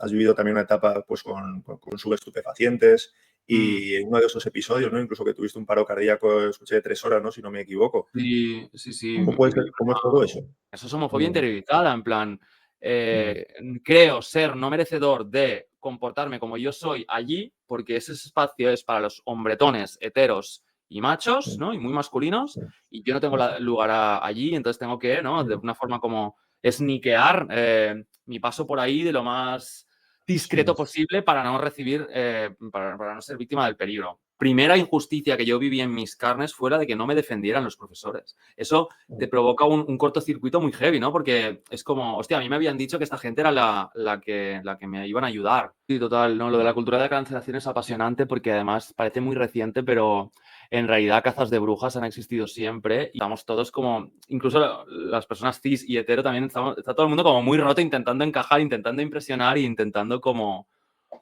has vivido también una etapa pues con consumo de estupefacientes y en uno de esos episodios, ¿no? Incluso que tuviste un paro cardíaco, escuché, de 3 horas, ¿no? Si no me equivoco. Sí. ¿Cómo puede ser? ¿Cómo es todo eso? Eso es homofobia interiorizada, en plan, Mm. creo ser no merecedor de comportarme como yo soy allí, porque ese espacio es para los hombretones, heteros y machos, ¿no? Y muy masculinos, y yo no tengo lugar allí, entonces tengo que, ¿no? De una forma como sniquear mi paso por ahí de lo más discreto posible para no recibir, para no ser víctima del peligro. Primera injusticia que yo viví en mis carnes fuera de que no me defendieran los profesores. Eso te provoca un cortocircuito muy heavy, ¿no? Porque es como, hostia, a mí me habían dicho que esta gente era la que me iban a ayudar. Sí, total, ¿no? Lo de la cultura de la cancelación es apasionante porque además parece muy reciente, pero en realidad cazas de brujas han existido siempre y estamos todos como, incluso las personas cis y hetero también, está todo el mundo como muy roto intentando encajar, intentando impresionar e intentando como...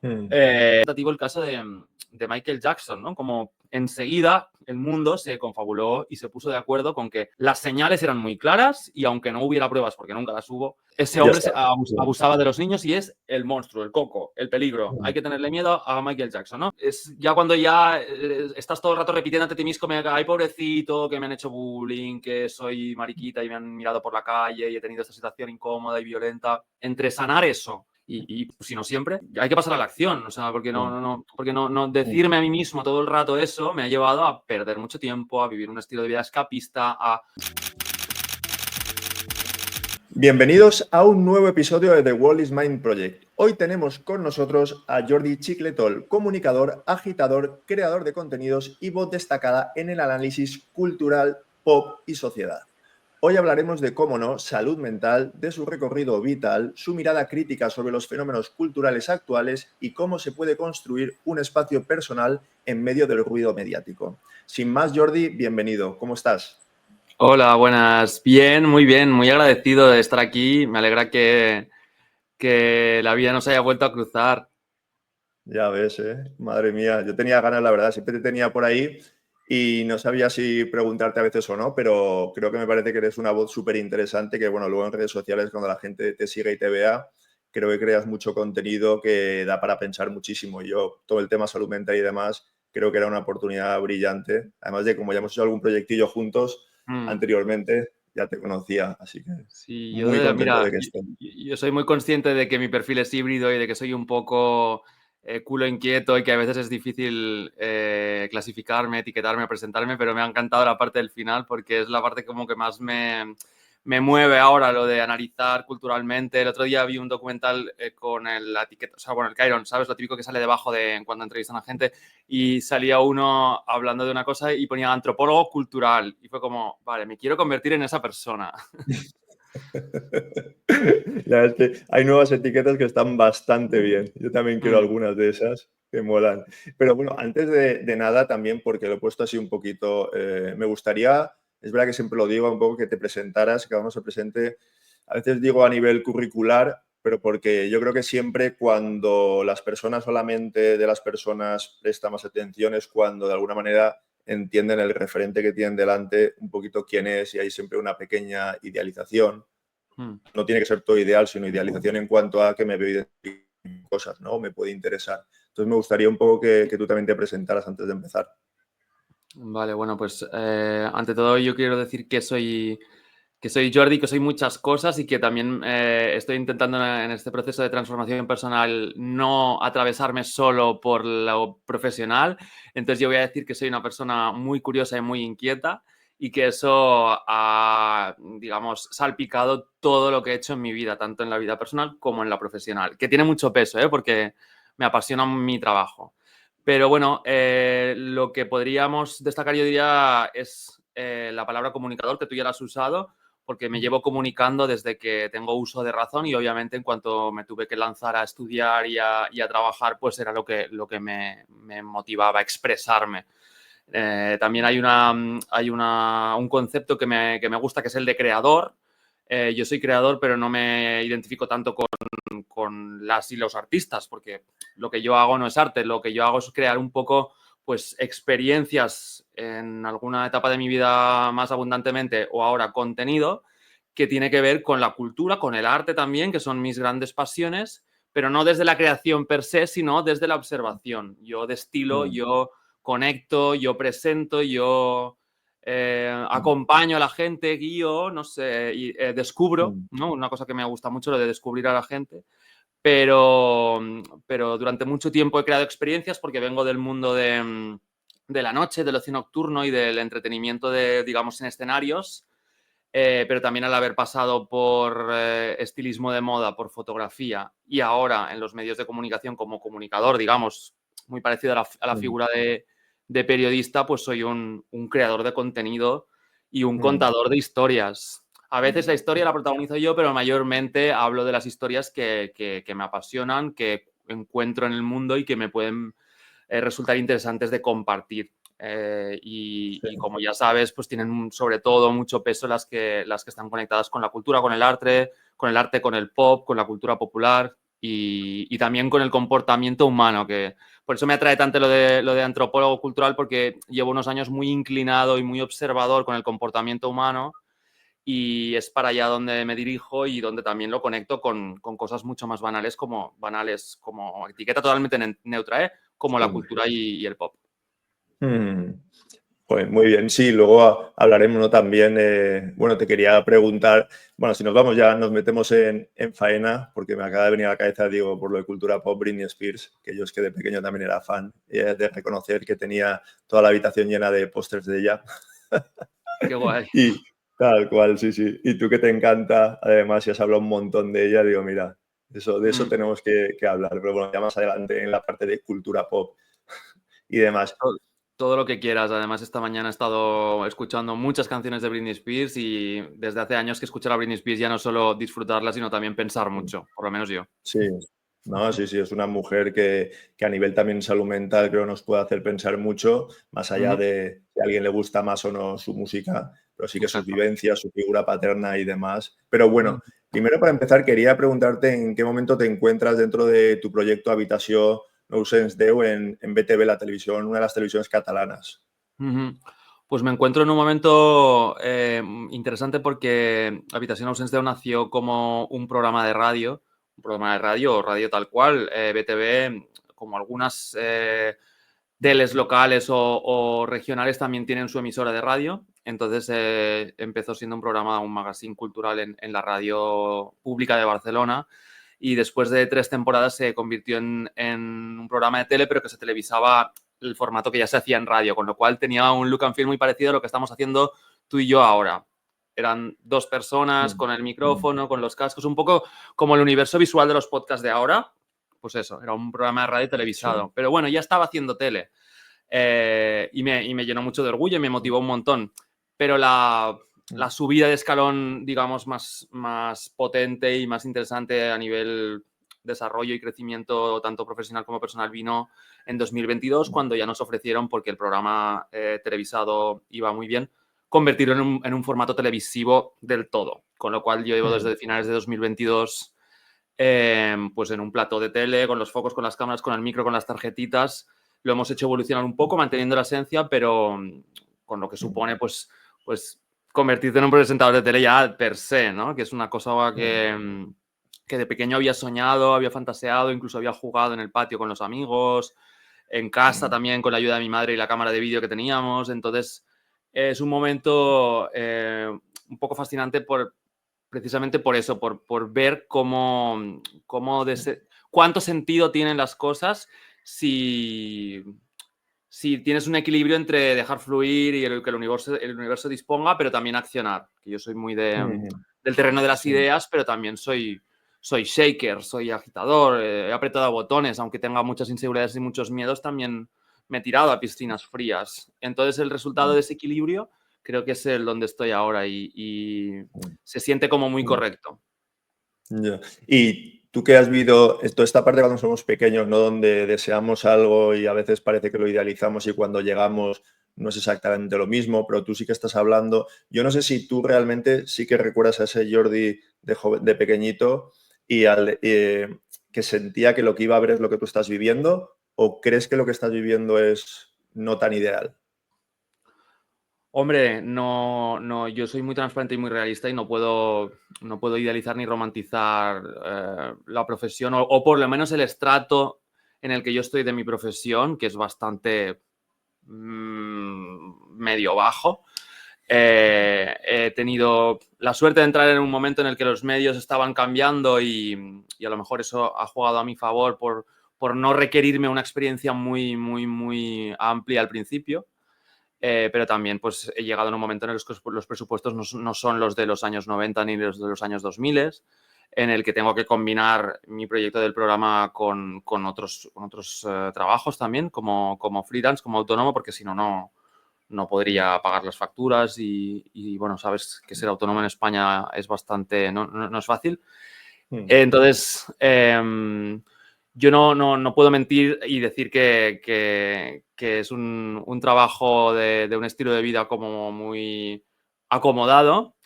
el caso de Michael Jackson, ¿no? Como enseguida el mundo se confabuló y se puso de acuerdo con que las señales eran muy claras y aunque no hubiera pruebas, porque nunca las hubo, ese hombre abusaba de los niños y es el monstruo, el coco, el peligro. Hay que tenerle miedo a Michael Jackson, ¿no? Es ya cuando ya estás todo el rato repitiendo a ti mismo, ay, pobrecito, que me han hecho bullying, que soy mariquita y me han mirado por la calle y he tenido esta situación incómoda y violenta. Entre sanar eso y si no siempre, hay que pasar a la acción, o sea, porque no decirme a mí mismo todo el rato eso me ha llevado a perder mucho tiempo, a vivir un estilo de vida escapista, Bienvenidos a un nuevo episodio de The World is Mine Project. Hoy tenemos con nosotros a Jordi Chicletol, comunicador, agitador, creador de contenidos y voz destacada en el análisis cultural, pop y sociedad. Hoy hablaremos de, cómo no, salud mental, de su recorrido vital, su mirada crítica sobre los fenómenos culturales actuales y cómo se puede construir un espacio personal en medio del ruido mediático. Sin más, Jordi, bienvenido. ¿Cómo estás? Hola, buenas. Bien, muy agradecido de estar aquí. Me alegra que la vida nos haya vuelto a cruzar. Ya ves, madre mía. Yo tenía ganas, la verdad, siempre te tenía por ahí y no sabía si preguntarte a veces o no, pero creo que me parece que eres una voz súper interesante, que bueno, luego en redes sociales cuando la gente te sigue y te vea, creo que creas mucho contenido que da para pensar muchísimo. Yo, todo el tema salud mental y demás, creo que era una oportunidad brillante. Además de como ya hemos hecho algún proyectillo juntos anteriormente, ya te conocía, así que sí, muy contento mira, de que estés. yo soy muy consciente de que mi perfil es híbrido y de que soy un poco culo inquieto y que a veces es difícil clasificarme, etiquetarme, presentarme, pero me ha encantado la parte del final porque es la parte como que más me mueve ahora, lo de analizar culturalmente. El otro día vi un documental con la etiqueta, o sea, bueno, el Chiron, ¿sabes? Lo típico que sale debajo de cuando entrevistan a gente y salía uno hablando de una cosa y ponía antropólogo cultural y fue como, vale, me quiero convertir en esa persona. Ya es que hay nuevas etiquetas que están bastante bien. Yo también quiero algunas de esas que molan. Pero bueno, antes de nada también, porque lo he puesto así un poquito, me gustaría, es verdad que siempre lo digo, un poco que te presentaras, que cada uno se presente. A veces digo a nivel curricular, pero porque yo creo que siempre cuando las personas, solamente de las personas presta más atención es cuando de alguna manera entienden el referente que tienen delante, un poquito quién es, y hay siempre una pequeña idealización. No tiene que ser todo ideal, sino idealización en cuanto a que me veo identificando cosas, ¿no? Me puede interesar. Entonces me gustaría un poco que tú también te presentaras antes de empezar. Vale, bueno, pues ante todo yo quiero decir que soy Jordi, que soy muchas cosas y que también estoy intentando en este proceso de transformación personal no atravesarme solo por lo profesional. Entonces yo voy a decir que soy una persona muy curiosa y muy inquieta y que eso ha, digamos, salpicado todo lo que he hecho en mi vida, tanto en la vida personal como en la profesional, que tiene mucho peso, porque me apasiona mi trabajo. Pero bueno, lo que podríamos destacar, yo diría, es la palabra comunicador, que tú ya la has usado, porque me llevo comunicando desde que tengo uso de razón y obviamente en cuanto me tuve que lanzar a estudiar y a trabajar, pues era lo que me motivaba a expresarme. También hay un concepto que me gusta, que es el de creador. Yo soy creador, pero no me identifico tanto con las y los artistas, porque lo que yo hago no es arte, lo que yo hago es crear un poco, pues, experiencias en alguna etapa de mi vida más abundantemente o ahora contenido que tiene que ver con la cultura, con el arte también, que son mis grandes pasiones, pero no desde la creación per se, sino desde la observación. Yo destilo, yo conecto, yo presento, yo acompaño a la gente, guío, no sé, y descubro, ¿no? Una cosa que me gusta mucho, lo de descubrir a la gente. Pero durante mucho tiempo he creado experiencias porque vengo del mundo de la noche, del ocio nocturno y del entretenimiento digamos, en escenarios. Pero también al haber pasado por estilismo de moda, por fotografía y ahora en los medios de comunicación como comunicador, digamos, muy parecido a la figura de periodista, pues soy un creador de contenido y un contador de historias. A veces la historia la protagonizo yo, pero mayormente hablo de las historias que me apasionan, que encuentro en el mundo y que me pueden resultar interesantes de compartir. Y como ya sabes, pues tienen sobre todo mucho peso las que están conectadas con la cultura, con el arte, con el pop, con la cultura popular y también con el comportamiento humano, que por eso me atrae tanto lo de antropólogo cultural, porque llevo unos años muy inclinado y muy observador con el comportamiento humano y es para allá donde me dirijo y donde también lo conecto con cosas mucho más banales como etiqueta totalmente neutra, como la cultura y el pop. Pues muy bien, sí, luego hablaremos, ¿no? También, bueno, te quería preguntar, bueno, si nos vamos ya, nos metemos en faena, porque me acaba de venir a la cabeza, digo, por lo de cultura pop, Britney Spears, que yo es que de pequeño también era fan, de reconocer que tenía toda la habitación llena de pósters de ella. Qué guay. Y tal cual, sí, sí. Y tú que te encanta, además, y has hablado un montón de ella, digo, mira, de eso tenemos que hablar, pero bueno, ya más adelante en la parte de cultura pop y demás. Todo lo que quieras. Además, esta mañana he estado escuchando muchas canciones de Britney Spears y desde hace años que escuchar a Britney Spears ya no solo disfrutarla, sino también pensar mucho, por lo menos yo. Sí, no, sí, sí, es una mujer que a nivel también salud mental creo nos puede hacer pensar mucho, más allá de si a alguien le gusta más o no su música, pero sí que sus Exacto. vivencias, su figura paterna y demás. Pero bueno, primero para empezar quería preguntarte en qué momento te encuentras dentro de tu proyecto Habitació No Sens Déu en BTV, la televisión, una de las televisiones catalanas. Pues me encuentro en un momento interesante porque Habitación Ausens Déu nació como un programa de radio o radio tal cual. BTV, como algunas teles locales o regionales, también tienen su emisora de radio. Entonces empezó siendo un programa, un magazine cultural en la radio pública de Barcelona. Y después de 3 temporadas se convirtió en un programa de tele, pero que se televisaba el formato que ya se hacía en radio, con lo cual tenía un look and feel muy parecido a lo que estamos haciendo tú y yo ahora. Eran 2 personas con el micrófono, con los cascos, un poco como el universo visual de los podcasts de ahora. Pues eso, era un programa de radio televisado. Sí. Pero bueno, ya estaba haciendo tele y me llenó mucho de orgullo y me motivó un montón. Pero la subida de escalón, digamos, más potente y más interesante a nivel desarrollo y crecimiento tanto profesional como personal vino en 2022, cuando ya nos ofrecieron, porque el programa televisado iba muy bien, convertirlo en un formato televisivo del todo. Con lo cual yo llevo desde finales de 2022 pues en un plato de tele, con los focos, con las cámaras, con el micro, con las tarjetitas. Lo hemos hecho evolucionar un poco, manteniendo la esencia, pero con lo que supone, pues convertirte en un presentador de tele ya per se, ¿no? Que es una cosa que de pequeño había soñado, había fantaseado, incluso había jugado en el patio con los amigos, en casa también con la ayuda de mi madre y la cámara de vídeo que teníamos. Entonces, es un momento un poco fascinante precisamente por eso, por ver cuánto sentido tienen las cosas si tienes un equilibrio entre dejar fluir y que el universo disponga, pero también accionar. Que yo soy muy del terreno de las ideas, pero también soy shaker, soy agitador, he apretado botones, aunque tenga muchas inseguridades y muchos miedos, también me he tirado a piscinas frías. Entonces, el resultado de ese equilibrio creo que es el donde estoy ahora y se siente como muy correcto. Yeah. Y tú que has vivido toda esta parte cuando somos pequeños, ¿no? Donde deseamos algo y a veces parece que lo idealizamos y cuando llegamos no es exactamente lo mismo, pero tú sí que estás hablando. Yo no sé si tú realmente sí que recuerdas a ese Jordi de pequeñito y que sentía que lo que iba a ver es lo que tú estás viviendo, o crees que lo que estás viviendo es no tan ideal. Hombre, no, yo soy muy transparente y muy realista y no puedo idealizar ni romantizar la profesión o por lo menos el estrato en el que yo estoy de mi profesión, que es bastante medio bajo. He tenido la suerte de entrar en un momento en el que los medios estaban cambiando y a lo mejor eso ha jugado a mi favor por no requerirme una experiencia muy, muy, muy amplia al principio. Pero también pues he llegado en un momento en el que los presupuestos no son los de los años 90 ni los de los años 2000, en el que tengo que combinar mi proyecto del programa con otros trabajos también, como freelance, como autónomo, porque si no podría pagar las facturas y bueno, sabes que ser autónomo en España es bastante, no es fácil. Entonces, yo no puedo mentir y decir que es un trabajo de un estilo de vida como muy acomodado,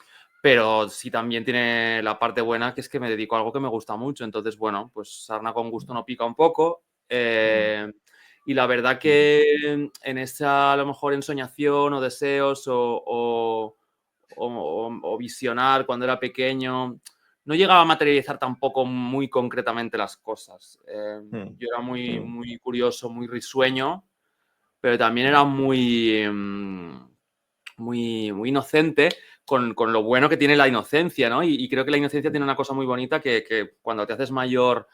pero sí también tiene la parte buena, que es que me dedico a algo que me gusta mucho. Entonces, bueno, pues sarna con gusto no pica un poco. Y la verdad que en esa, a lo mejor, ensoñación o deseos o visionar cuando era pequeño, no llegaba a materializar tampoco muy concretamente las cosas. Yo era muy, muy curioso, muy risueño, pero también era muy, muy inocente con lo bueno que tiene la inocencia, ¿no? Y creo que la inocencia tiene una cosa muy bonita que cuando te haces mayor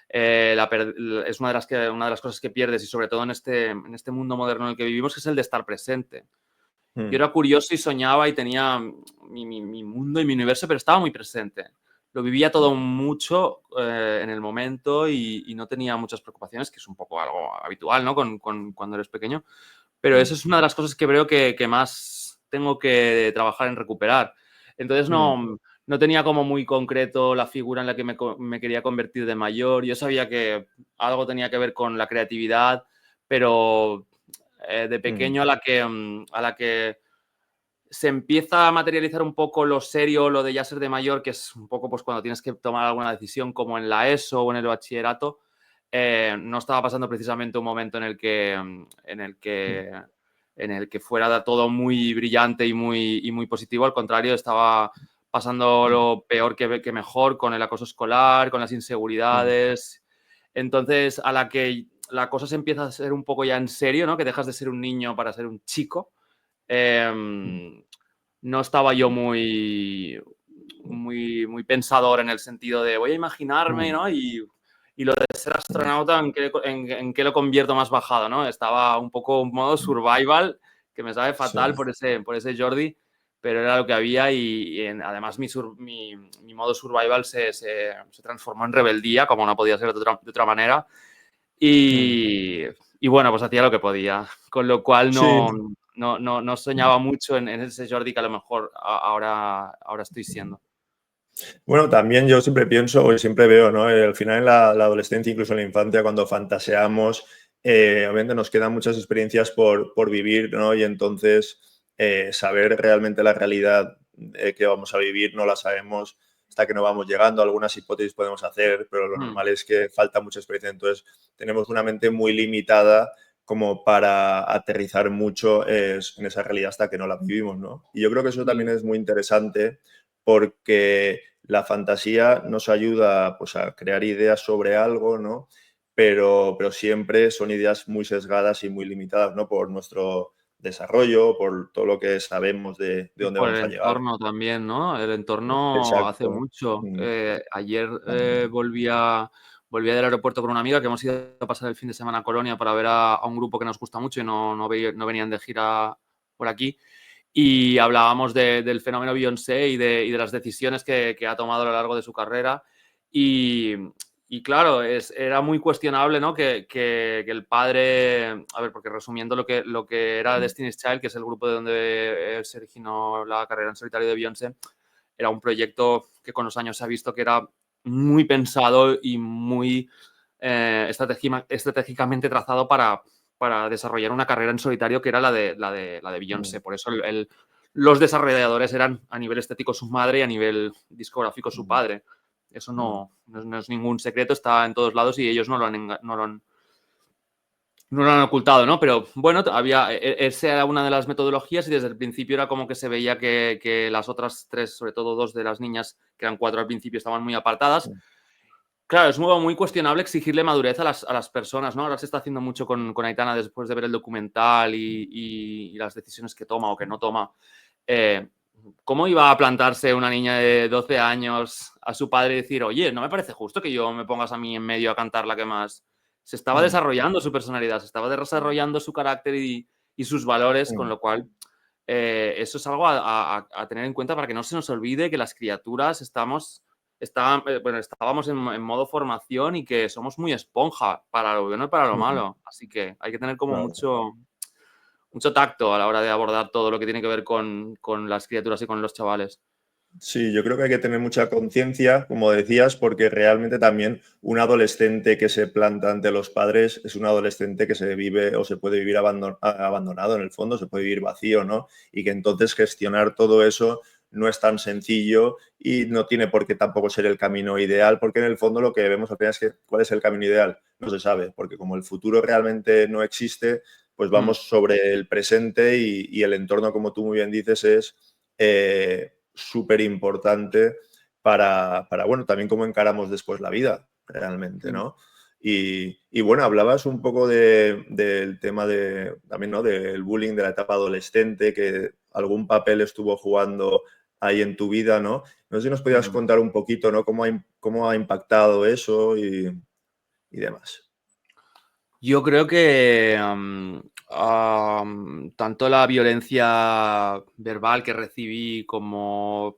es una de las cosas que pierdes, y sobre todo en este mundo moderno en el que vivimos, que es el de estar presente. Yo era curioso y soñaba y tenía mi mundo y mi universo, pero estaba muy presente. Lo vivía todo mucho en el momento y no tenía muchas preocupaciones, que es un poco algo habitual, ¿no? Cuando eres pequeño. Pero eso es una de las cosas que creo que más tengo que trabajar en recuperar. Entonces no tenía como muy concreto la figura en la que me quería convertir de mayor. Yo sabía que algo tenía que ver con la creatividad, pero de pequeño a la que se empieza a materializar un poco lo serio, lo de ya ser de mayor, que es un poco pues cuando tienes que tomar alguna decisión, como en la ESO o en el bachillerato. No estaba pasando precisamente un momento en el que fuera todo muy brillante y muy positivo. Al contrario, estaba pasando lo peor que mejor, con el acoso escolar, con las inseguridades. Entonces, a la que la cosa se empieza a ser un poco ya en serio, ¿no? Que dejas de ser un niño para ser un chico. No estaba yo muy pensador, en el sentido de voy a imaginarme, ¿no? Y lo de ser astronauta, ¿en qué lo convierto más bajado, ¿no? Estaba un poco en modo survival, que me sabe fatal por ese Jordi, pero era lo que había además mi modo survival se transformó en rebeldía, como no podía ser de otra manera. Y bueno, pues hacía lo que podía, con lo cual Sí. no soñaba mucho en ese Jordi que a lo mejor ahora estoy siendo. Bueno, también yo siempre pienso y siempre veo, ¿no? Al final en la adolescencia, incluso en la infancia, cuando fantaseamos, obviamente nos quedan muchas experiencias por vivir, ¿no? Y entonces saber realmente la realidad que vamos a vivir no la sabemos hasta que no vamos llegando. Algunas hipótesis podemos hacer, pero lo normal es que falta mucha experiencia. Entonces tenemos una mente muy limitada como para aterrizar mucho en esa realidad hasta que no la vivimos, ¿no? Y yo creo que eso también es muy interesante, porque la fantasía nos ayuda, pues, a crear ideas sobre algo, ¿no? Pero siempre son ideas muy sesgadas y muy limitadas, ¿no? Por nuestro desarrollo, por todo lo que sabemos de Y dónde por el vamos a llegar. entorno también, ¿no? El entorno hace Exacto. mucho. Ayer volvía del aeropuerto con una amiga que hemos ido a pasar el fin de semana a Colonia para ver a un grupo que nos gusta mucho y no venían de gira por aquí. Y hablábamos del fenómeno Beyoncé y de las decisiones que ha tomado a lo largo de su carrera. Y claro, era muy cuestionable, ¿no? Que el padre, a ver, porque resumiendo lo que era Destiny's Child, que es el grupo de donde se originó la carrera en solitario de Beyoncé, era un proyecto que con los años se ha visto que era muy pensado y muy estratégicamente trazado para desarrollar una carrera en solitario, que era la de Beyoncé. Por eso los desarrolladores eran, a nivel estético, su madre, y a nivel discográfico, su padre. Eso no es ningún secreto, está en todos lados y ellos no lo han no lo han ocultado, ¿no? Pero bueno, esa era una de las metodologías y desde el principio era como que se veía que las otras 3, sobre todo 2 de las niñas, que eran 4 al principio, estaban muy apartadas. Claro, es muy cuestionable exigirle madurez a las personas, ¿no? Ahora se está haciendo mucho con Aitana después de ver el documental y las decisiones que toma o que no toma. ¿Cómo iba a plantarse una niña de 12 años a su padre y decir, oye, no me parece justo que yo me pongas a mí en medio a cantar la que más? Se estaba desarrollando su personalidad, se estaba desarrollando su carácter y sus valores, con lo cual eso es algo a tener en cuenta para que no se nos olvide que las criaturas estábamos en modo formación y que somos muy esponja para lo bueno y para lo malo. Así que hay que tener como Claro. mucho tacto a la hora de abordar todo lo que tiene que ver con las criaturas y con los chavales. Sí, yo creo que hay que tener mucha conciencia, como decías, porque realmente también un adolescente que se planta ante los padres es un adolescente que se vive o se puede vivir abandonado en el fondo, se puede vivir vacío, ¿no? Y que entonces gestionar todo eso no es tan sencillo y no tiene por qué tampoco ser el camino ideal, porque en el fondo lo que vemos al final es que ¿cuál es el camino ideal? No se sabe, porque como el futuro realmente no existe, pues vamos sobre el presente y el entorno, como tú muy bien dices, es súper importante bueno, también cómo encaramos después la vida, realmente, ¿no? Y bueno, hablabas un poco del tema también, ¿no? Del bullying de la etapa adolescente, que algún papel estuvo jugando ahí en tu vida, ¿no? No sé si nos podías contar un poquito, ¿no? Cómo ha impactado eso y demás. Yo creo que tanto la violencia verbal que recibí como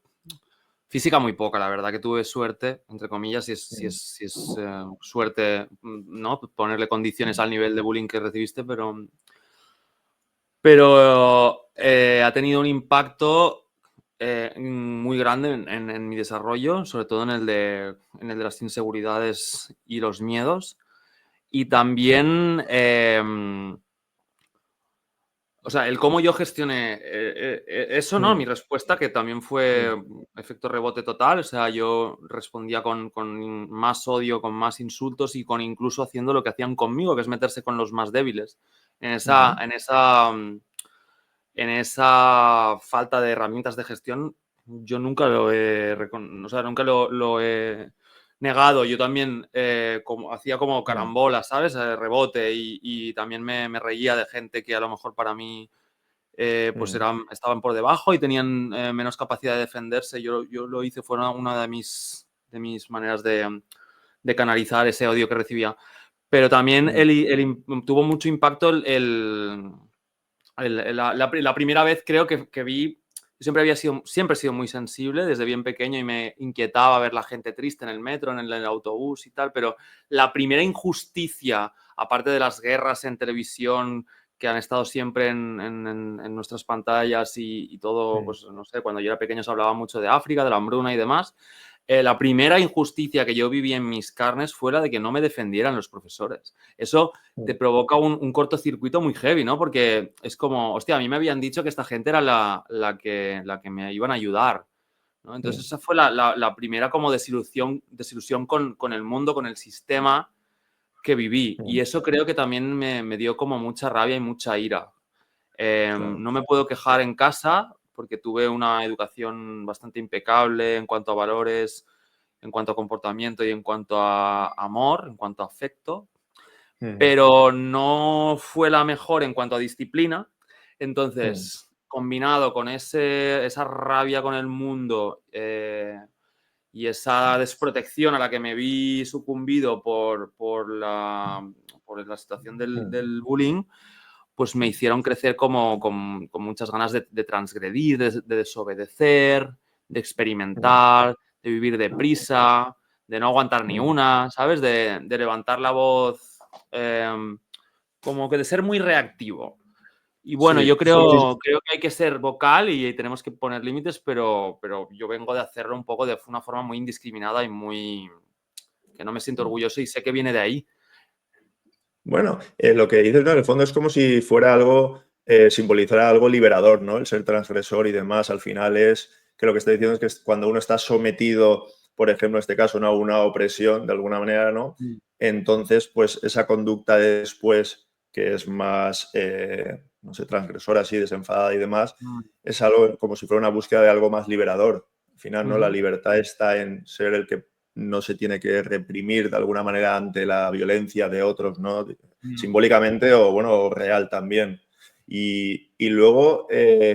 física muy poca, la verdad que tuve suerte, entre comillas, si es suerte, ¿no? Ponerle condiciones al nivel de bullying que recibiste, pero ha tenido un impacto muy grande en mi desarrollo, sobre todo en el de las inseguridades y los miedos. Y también, o sea, el cómo yo gestioné eso, ¿no? Mi respuesta, que también fue efecto rebote total, o sea, yo respondía con más odio, con más insultos y con incluso haciendo lo que hacían conmigo, que es meterse con los más débiles. En esa falta de herramientas de gestión, yo nunca lo he, o sea, nunca lo he negado. Yo también hacía como carambolas, ¿sabes? Rebote y también me reía de gente que a lo mejor para mí pues estaban por debajo y tenían menos capacidad de defenderse. Yo lo hice, fue una de mis maneras de canalizar ese odio que recibía. Pero también tuvo mucho impacto la primera vez creo que vi, siempre he sido muy sensible desde bien pequeño y me inquietaba ver la gente triste en el metro, en el autobús y tal, pero la primera injusticia, aparte de las guerras en televisión que han estado siempre en nuestras pantallas y todo, pues no sé, cuando yo era pequeño se hablaba mucho de África, de la hambruna y demás. La primera injusticia que yo viví en mis carnes fue la de que no me defendieran los profesores. Eso te provoca un cortocircuito muy heavy, ¿no? Porque es como, hostia, a mí me habían dicho que esta gente era la que me iban a ayudar, ¿no? Entonces esa fue la primera como desilusión con el mundo, con el sistema que viví. Y eso creo que también me dio como mucha rabia y mucha ira. No me puedo quejar en casa porque tuve una educación bastante impecable en cuanto a valores, en cuanto a comportamiento y en cuanto a amor, en cuanto a afecto, pero no fue la mejor en cuanto a disciplina. Entonces, combinado con esa rabia con el mundo y esa desprotección a la que me vi sucumbido por la situación del bullying, pues me hicieron crecer con muchas ganas de transgredir, de desobedecer, de experimentar, de vivir deprisa, de no aguantar ni una, ¿sabes? De levantar la voz, como que de ser muy reactivo. Y bueno, Sí, yo creo que hay que ser vocal y tenemos que poner límites, pero yo vengo de hacerlo un poco de una forma muy indiscriminada y muy que no me siento orgulloso y sé que viene de ahí. Bueno, lo que dices, ¿no? En el fondo es como si fuera algo, simbolizara algo liberador, ¿no? El ser transgresor y demás. Al final es que lo que está diciendo es que cuando uno está sometido, por ejemplo, en este caso, ¿no? A una opresión, de alguna manera, ¿no? Entonces, pues esa conducta de después que es más, no sé, transgresora, así, desenfadada y demás, mm, es algo como si fuera una búsqueda de algo más liberador. Al final, ¿no? La ujú, libertad está en ser el que no se tiene que reprimir de alguna manera ante la violencia de otros, ¿no? mm, Simbólicamente o, bueno, o real también. Y luego,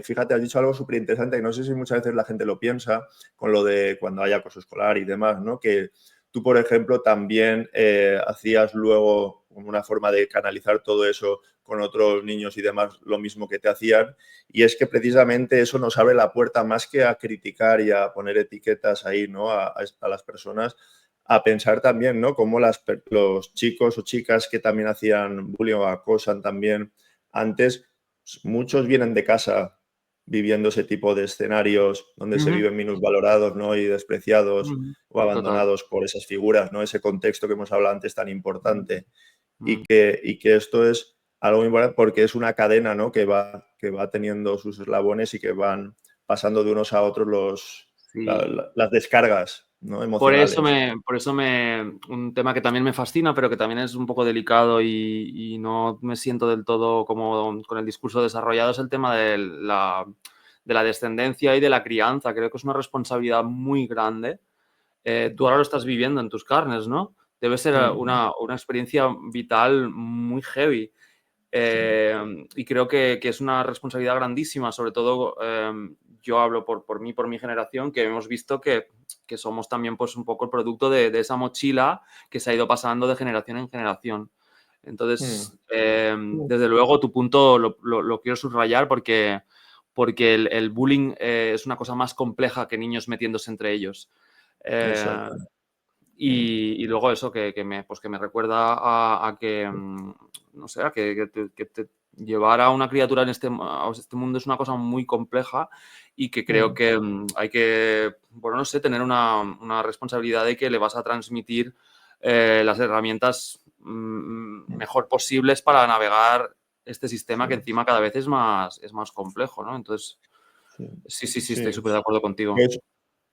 fíjate, has dicho algo súper interesante que no sé si muchas veces la gente lo piensa con lo de cuando hay acoso escolar y demás, ¿no? Que tú, por ejemplo, también hacías luego como una forma de canalizar todo eso con otros niños y demás, lo mismo que te hacían. Y es que precisamente eso nos abre la puerta más que a criticar y a poner etiquetas ahí, ¿no? A las personas, a pensar también, ¿no? Cómo los chicos o chicas que también hacían bullying o acosan también antes, muchos vienen de casa viviendo ese tipo de escenarios donde se ujú, viven minusvalorados, ¿no? Y despreciados ujú. o Total. abandonados por esas figuras, ¿no? Ese contexto que hemos hablado antes tan importante. Mm, Y que esto es algo muy importante porque es una cadena, ¿no? Que va teniendo sus eslabones y que van pasando de unos a otros sí. las descargas, ¿no? Emocionales. Un tema que también me fascina, pero que también es un poco delicado y no me siento del todo como con el discurso desarrollado, es el tema de la descendencia y de la crianza. Creo que es una responsabilidad muy grande. Tú ahora lo estás viviendo en tus carnes, ¿no? Debe ser Mm, una experiencia vital muy heavy. sí, Y creo que es una responsabilidad grandísima, sobre todo yo hablo por mí, por mi generación, que hemos visto que somos también pues un poco el producto de esa mochila que se ha ido pasando de generación en generación. mm, Entonces, desde luego tu punto lo quiero subrayar porque el bullying es una cosa más compleja que niños metiéndose entre ellos. Eh, exacto. Mm, y luego eso pues que me recuerda a que, no sé, a que te llevar a una criatura a este mundo es una cosa muy compleja y que creo mm, que hay que, bueno, no sé, tener una responsabilidad de que le vas a transmitir las herramientas mejor posibles para navegar este sistema que sí, encima cada vez es más complejo, ¿no? Entonces, sí, sí, estoy sí. súper de acuerdo contigo.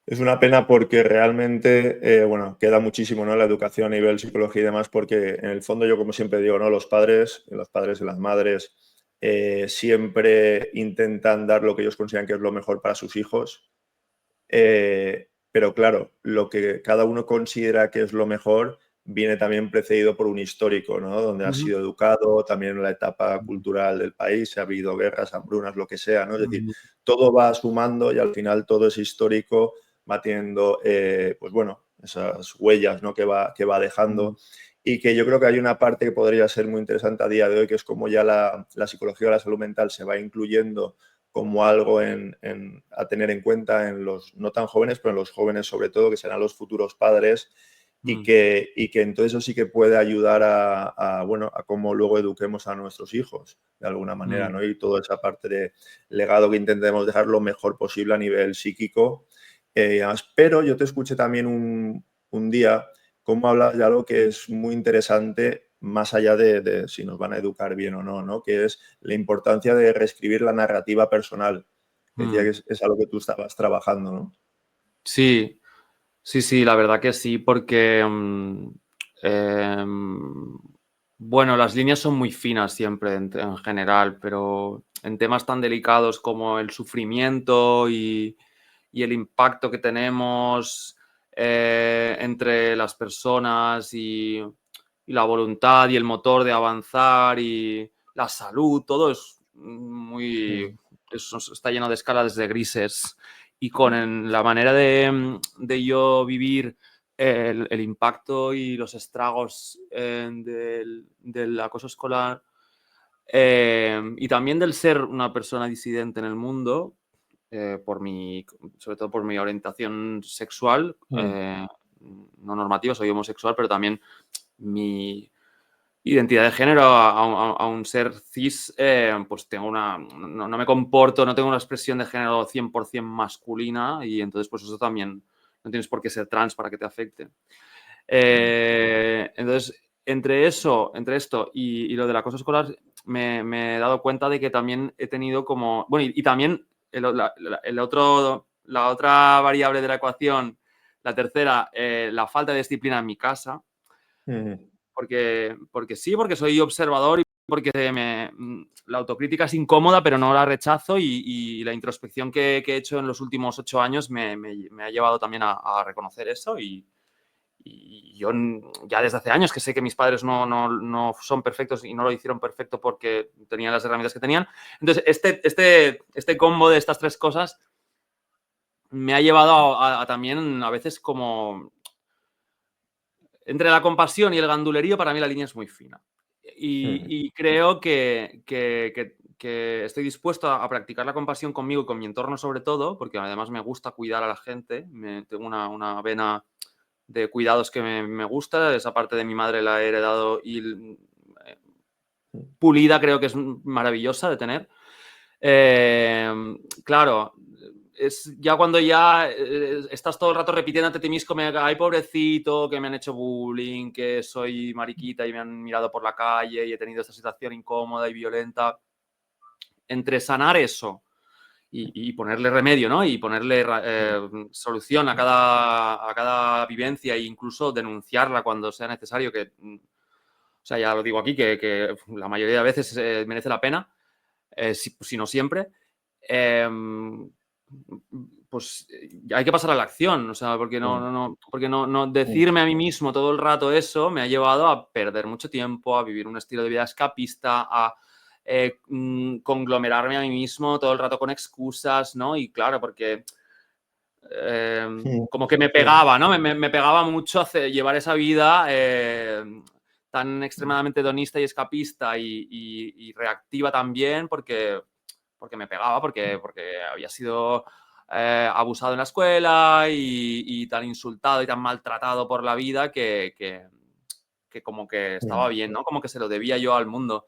Es una pena porque realmente, bueno, queda muchísimo, ¿no? La educación a nivel psicología y demás, porque en el fondo yo, como siempre digo, ¿no? Los padres y las madres siempre intentan dar lo que ellos consideran que es lo mejor para sus hijos. Pero claro, lo que cada uno considera que es lo mejor viene también precedido por un histórico, ¿no? Donde ha Ujú, sido educado, también en la etapa cultural del país, ha habido guerras, hambrunas, lo que sea, ¿no? Es decir, ujú, todo va sumando y al final todo ese histórico va teniendo, pues bueno, esas huellas, ¿no? Que va dejando. ujú, Y que yo creo que hay una parte que podría ser muy interesante a día de hoy, que es como ya la psicología de la salud mental se va incluyendo como algo a tener en cuenta en los no tan jóvenes, pero en los jóvenes sobre todo, que serán los futuros padres, ujú, y que entonces eso sí que puede ayudar bueno, a cómo luego eduquemos a nuestros hijos, de alguna manera, ujú. ¿no? Y toda esa parte de legado que intentemos dejar lo mejor posible a nivel psíquico. Y además, pero yo te escuché también un día cómo hablas de algo que es muy interesante, más allá de si nos van a educar bien o no, ¿no? Que es la importancia de reescribir la narrativa personal. Decía que Mm. es algo que tú estabas trabajando, ¿no? Sí, sí, la verdad que sí, porque, bueno, las líneas son muy finas siempre en general, pero en temas tan delicados como el sufrimiento y el impacto que tenemos entre las personas y la voluntad y el motor de avanzar y la salud, todo es muy, Mm, está lleno de escalas de grises y con la manera de yo vivir el impacto y los estragos del acoso escolar y también del ser una persona disidente en el mundo, sobre todo por mi orientación sexual, mm, no normativa, soy homosexual, pero también mi identidad de género a un ser cis, pues tengo no me comporto, no tengo una expresión de género 100% masculina y entonces pues eso también, no tienes por qué ser trans para que te afecte. mm, Entonces, entre esto y lo del acoso escolar, me he dado cuenta de que también he tenido como, bueno, y también la otra variable de la ecuación, la tercera, la falta de disciplina en mi casa, mm. porque sí, porque soy observador porque la autocrítica es incómoda, pero no la rechazo y la introspección que he hecho en los últimos 8 años me ha llevado también a reconocer eso y yo ya desde hace años que sé que mis padres no son perfectos y no lo hicieron perfecto porque tenían las herramientas que tenían. Entonces, este combo de estas 3 cosas me ha llevado a también a veces como... Entre la compasión y el gandulerío, para mí la línea es muy fina. Y creo que estoy dispuesto a practicar la compasión conmigo y con mi entorno sobre todo, porque además me gusta cuidar a la gente. Tengo una vena de cuidados que me gusta. Esa parte de mi madre la he heredado y pulida creo que es maravillosa de tener. Claro, es ya cuando ya estás todo el rato repitiendo ante ti mismo, ay, pobrecito, que me han hecho bullying, que soy mariquita y me han mirado por la calle y he tenido esta situación incómoda y violenta. Entre sanar eso y ponerle remedio, ¿no? Y ponerle solución a cada vivencia e incluso denunciarla cuando sea necesario, que, o sea, ya lo digo aquí, que la mayoría de veces merece la pena, si no siempre. Pues hay que pasar a la acción, o sea, porque no decirme a mí mismo todo el rato eso me ha llevado a perder mucho tiempo, a vivir un estilo de vida escapista, a conglomerarme a mí mismo todo el rato con excusas, ¿no? Y claro, porque como que me pegaba, ¿no? Me pegaba mucho llevar esa vida tan extremadamente hedonista y escapista y reactiva también porque me pegaba, porque había sido abusado en la escuela y tan insultado y tan maltratado por la vida que como que estaba bien, ¿no? Como que se lo debía yo al mundo.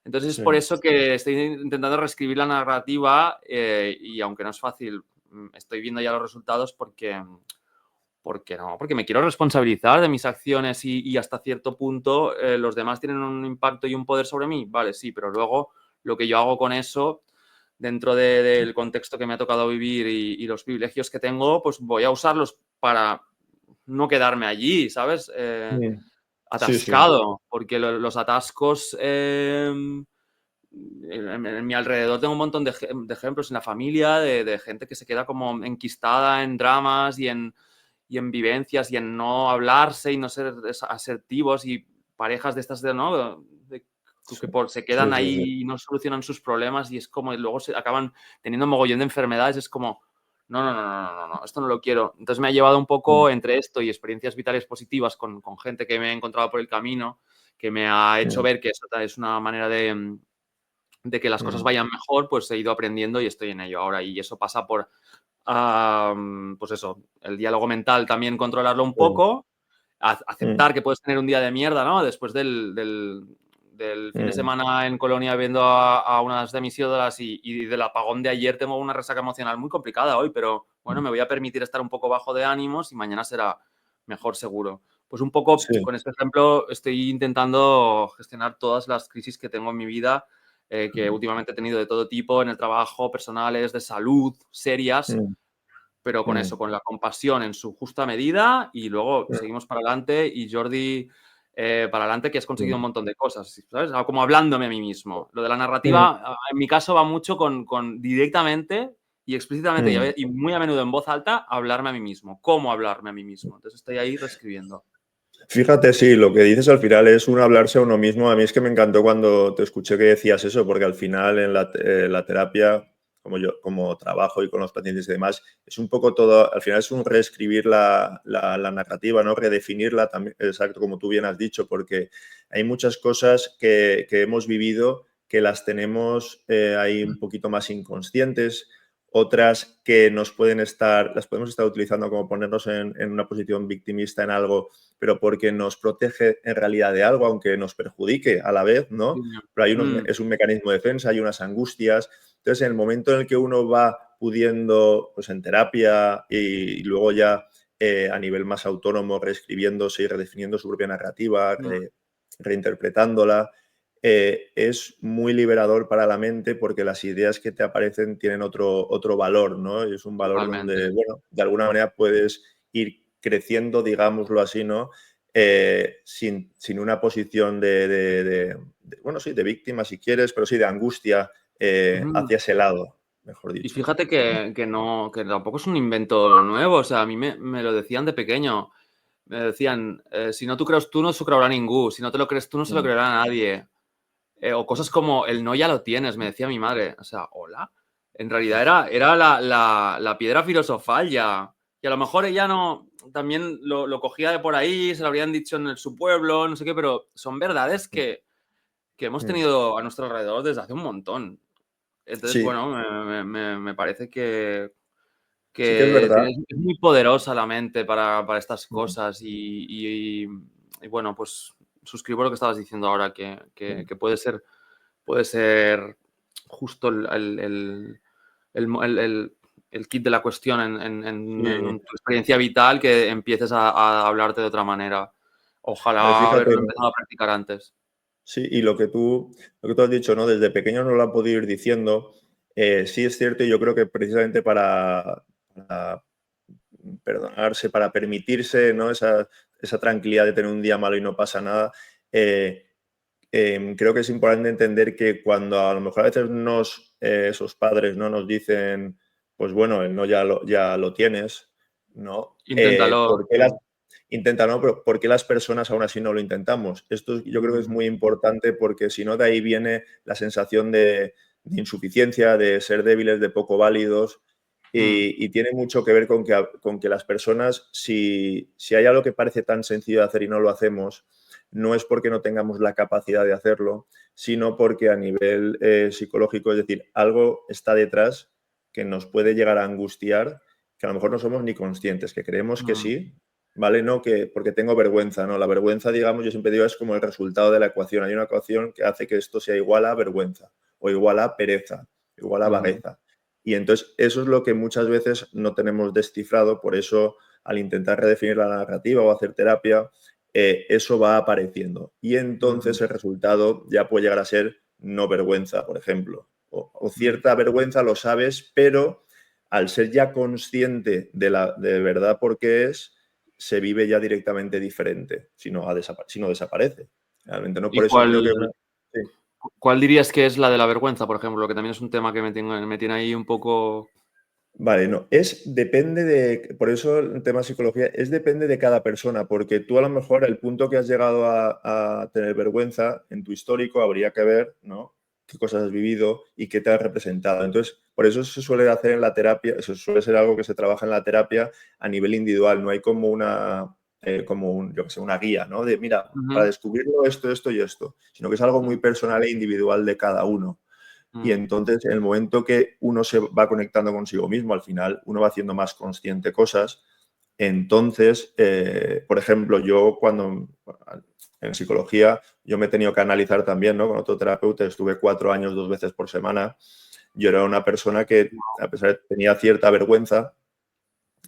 Entonces es por eso que estoy intentando reescribir la narrativa y aunque no es fácil, estoy viendo ya los resultados porque me quiero responsabilizar de mis acciones y hasta cierto punto los demás tienen un impacto y un poder sobre mí. Vale, sí, pero luego lo que yo hago con eso dentro del contexto que me ha tocado vivir y los privilegios que tengo, pues voy a usarlos para no quedarme allí, ¿sabes? Sí, sí. Atascado, porque los atascos en mi alrededor tengo un montón de ejemplos en la familia de gente que se queda como enquistada en dramas y en vivencias y en no hablarse y no ser asertivos y parejas de estas ¿no? Que se quedan Sí. ahí y no solucionan sus problemas y es como y luego se acaban teniendo mogollón de enfermedades, es como no, esto no lo quiero. Entonces me ha llevado un poco entre esto y experiencias vitales positivas con gente que me he encontrado por el camino, que me ha hecho ver que eso es una manera de que las cosas vayan mejor, pues he ido aprendiendo y estoy en ello ahora. Y eso pasa por, pues eso, el diálogo mental también controlarlo un poco, aceptar que puedes tener un día de mierda, ¿no? Después del fin de semana en Colonia viendo a unas de mis ídolas y del apagón de ayer tengo una resaca emocional muy complicada hoy, pero bueno, me voy a permitir estar un poco bajo de ánimos y mañana será mejor seguro. Pues un poco Sí. con este ejemplo estoy intentando gestionar todas las crisis que tengo en mi vida, que últimamente he tenido de todo tipo, en el trabajo, personales, de salud, serias, pero con eso, con la compasión en su justa medida y luego seguimos para adelante y Jordi para adelante que has conseguido un montón de cosas, ¿sabes? Como hablándome a mí mismo. Lo de la narrativa, en mi caso, va mucho con directamente y explícitamente y muy a menudo en voz alta, hablarme a mí mismo. ¿Cómo hablarme a mí mismo? Entonces estoy ahí reescribiendo. Fíjate, sí, lo que dices al final es un hablarse a uno mismo. A mí es que me encantó cuando te escuché que decías eso, porque al final en la terapia, como yo, como trabajo y con los pacientes y demás, es un poco todo, al final es un reescribir la narrativa, ¿no? Redefinirla también, exacto, como tú bien has dicho, porque hay muchas cosas que hemos vivido que las tenemos ahí un poquito más inconscientes, otras que las podemos estar utilizando como ponernos en una posición victimista en algo, pero porque nos protege en realidad de algo, aunque nos perjudique a la vez, ¿no? Pero es un mecanismo de defensa, hay unas angustias. Entonces, en el momento en el que uno va pudiendo, pues en terapia y luego ya a nivel más autónomo, reescribiéndose y redefiniendo su propia narrativa, reinterpretándola, es muy liberador para la mente porque las ideas que te aparecen tienen otro valor, ¿no? Y es un valor donde, Totalmente. bueno, de alguna manera puedes ir creciendo, digámoslo así, ¿no? Sin una posición bueno, sí, de víctima si quieres, pero sí de angustia Ujú. hacia ese lado, mejor Y dicho. fíjate que no, que tampoco es un invento nuevo. O sea, a mí me lo decían de pequeño. Me decían, si no tú crees tú, no se lo creurà ningú. Si no te lo crees tú, no se lo Mm, creerá nadie. O cosas como el no ya lo tienes, me decía mi madre. O sea, hola. En realidad era la piedra filosofal ya. Y a lo mejor ella no, también lo cogía de por ahí, se lo habrían dicho en su pueblo, no sé qué, pero son verdades que hemos mm. tenido a nuestro alrededor desde hace un montón. Entonces, Sí, bueno, me parece que, sí que es que verdad. es muy poderosa la mente para estas Mm, cosas y bueno, pues suscribo lo que estabas diciendo ahora, mm. que puede ser justo el kit de la cuestión en Sí, tu experiencia vital, que empieces a hablarte de otra manera. Ojalá fíjate, haberlo empezado a practicar antes. sí, y lo que tú has dicho, ¿no? Desde pequeño nos lo han podido ir diciendo. Sí es cierto, y yo creo que precisamente para perdonarse, para permitirse, ¿no? Esa tranquilidad de tener un día malo y no pasa nada. eh, Creo que es importante entender que cuando a lo mejor a veces esos padres, ¿no? Nos dicen, pues bueno, el no ya lo tienes, ¿no? Inténtalo. ¿Por qué inténtalo, pero por qué las personas aún así no lo intentamos? Esto yo creo que es Mm, muy importante porque si no, de ahí viene la sensación de insuficiencia, de ser débiles, de poco válidos. mm, Y tiene mucho que ver con que las personas, si hay algo que parece tan sencillo de hacer y no lo hacemos, no es porque no tengamos la capacidad de hacerlo, sino porque a nivel psicológico, es decir, algo está detrás que nos puede llegar a angustiar, que a lo mejor no somos ni conscientes, que creemos que mm, sí, ¿vale? No que porque tengo vergüenza, ¿no? La vergüenza, digamos, yo siempre digo, es como el resultado de la ecuación. Hay una ecuación que hace que esto sea igual a vergüenza, o igual a pereza, igual a ujú, vagueza. Y entonces eso es lo que muchas veces no tenemos descifrado, por eso al intentar redefinir la narrativa o hacer terapia, eso va apareciendo. Y ujú, entonces el resultado ya puede llegar a ser no vergüenza, por ejemplo. O ujú. cierta vergüenza, lo sabes, pero al ser ya consciente de verdad por qué es, se vive ya directamente diferente, si no desaparece. Realmente no, ¿Y por eso creo que sí. cuál dirías que es la de la vergüenza, por ejemplo? Que también es un tema que me tiene ahí un poco. Vale, no, por eso el tema psicología, depende de cada persona, porque tú a lo mejor el punto que has llegado a tener vergüenza en tu histórico habría que ver, ¿no? Qué cosas has vivido y qué te ha representado. Entonces, por eso se suele hacer en la terapia, eso suele ser algo que se trabaja en la terapia a nivel individual, no hay como yo qué sé, una guía, ¿no? De, mira, para Ujú, descubrirlo esto y esto, sino que es algo muy personal e individual de cada uno. Y mm, entonces, en el momento que uno se va conectando consigo mismo, al final uno va haciendo más consciente cosas. Entonces, por ejemplo, yo cuando en psicología, yo me he tenido que analizar también, ¿no? Con otro terapeuta, estuve 4 años, 2 veces por semana. Yo era una persona que, a pesar de que tenía cierta vergüenza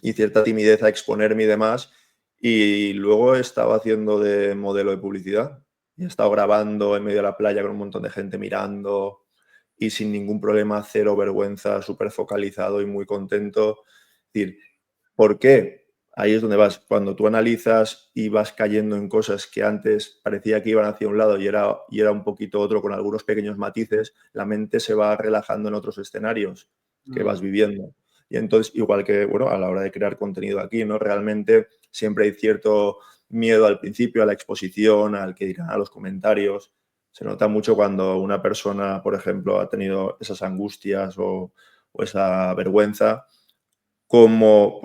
y cierta timidez a exponerme y demás, y luego estaba haciendo de modelo de publicidad y he estado grabando en medio de la playa con un montón de gente mirando y sin ningún problema, cero vergüenza, súper focalizado y muy contento. Es decir, ¿por qué? Ahí es donde vas. Cuando tú analizas y vas cayendo en cosas que antes parecía que iban hacia un lado y era un poquito otro con algunos pequeños matices, la mente se va relajando en otros escenarios que mm, vas viviendo. Y entonces, igual que, bueno, a la hora de crear contenido aquí, ¿no? Realmente siempre hay cierto miedo al principio, a la exposición, al que dirán, a los comentarios. Se nota mucho cuando una persona, por ejemplo, ha tenido esas angustias o esa vergüenza, cómo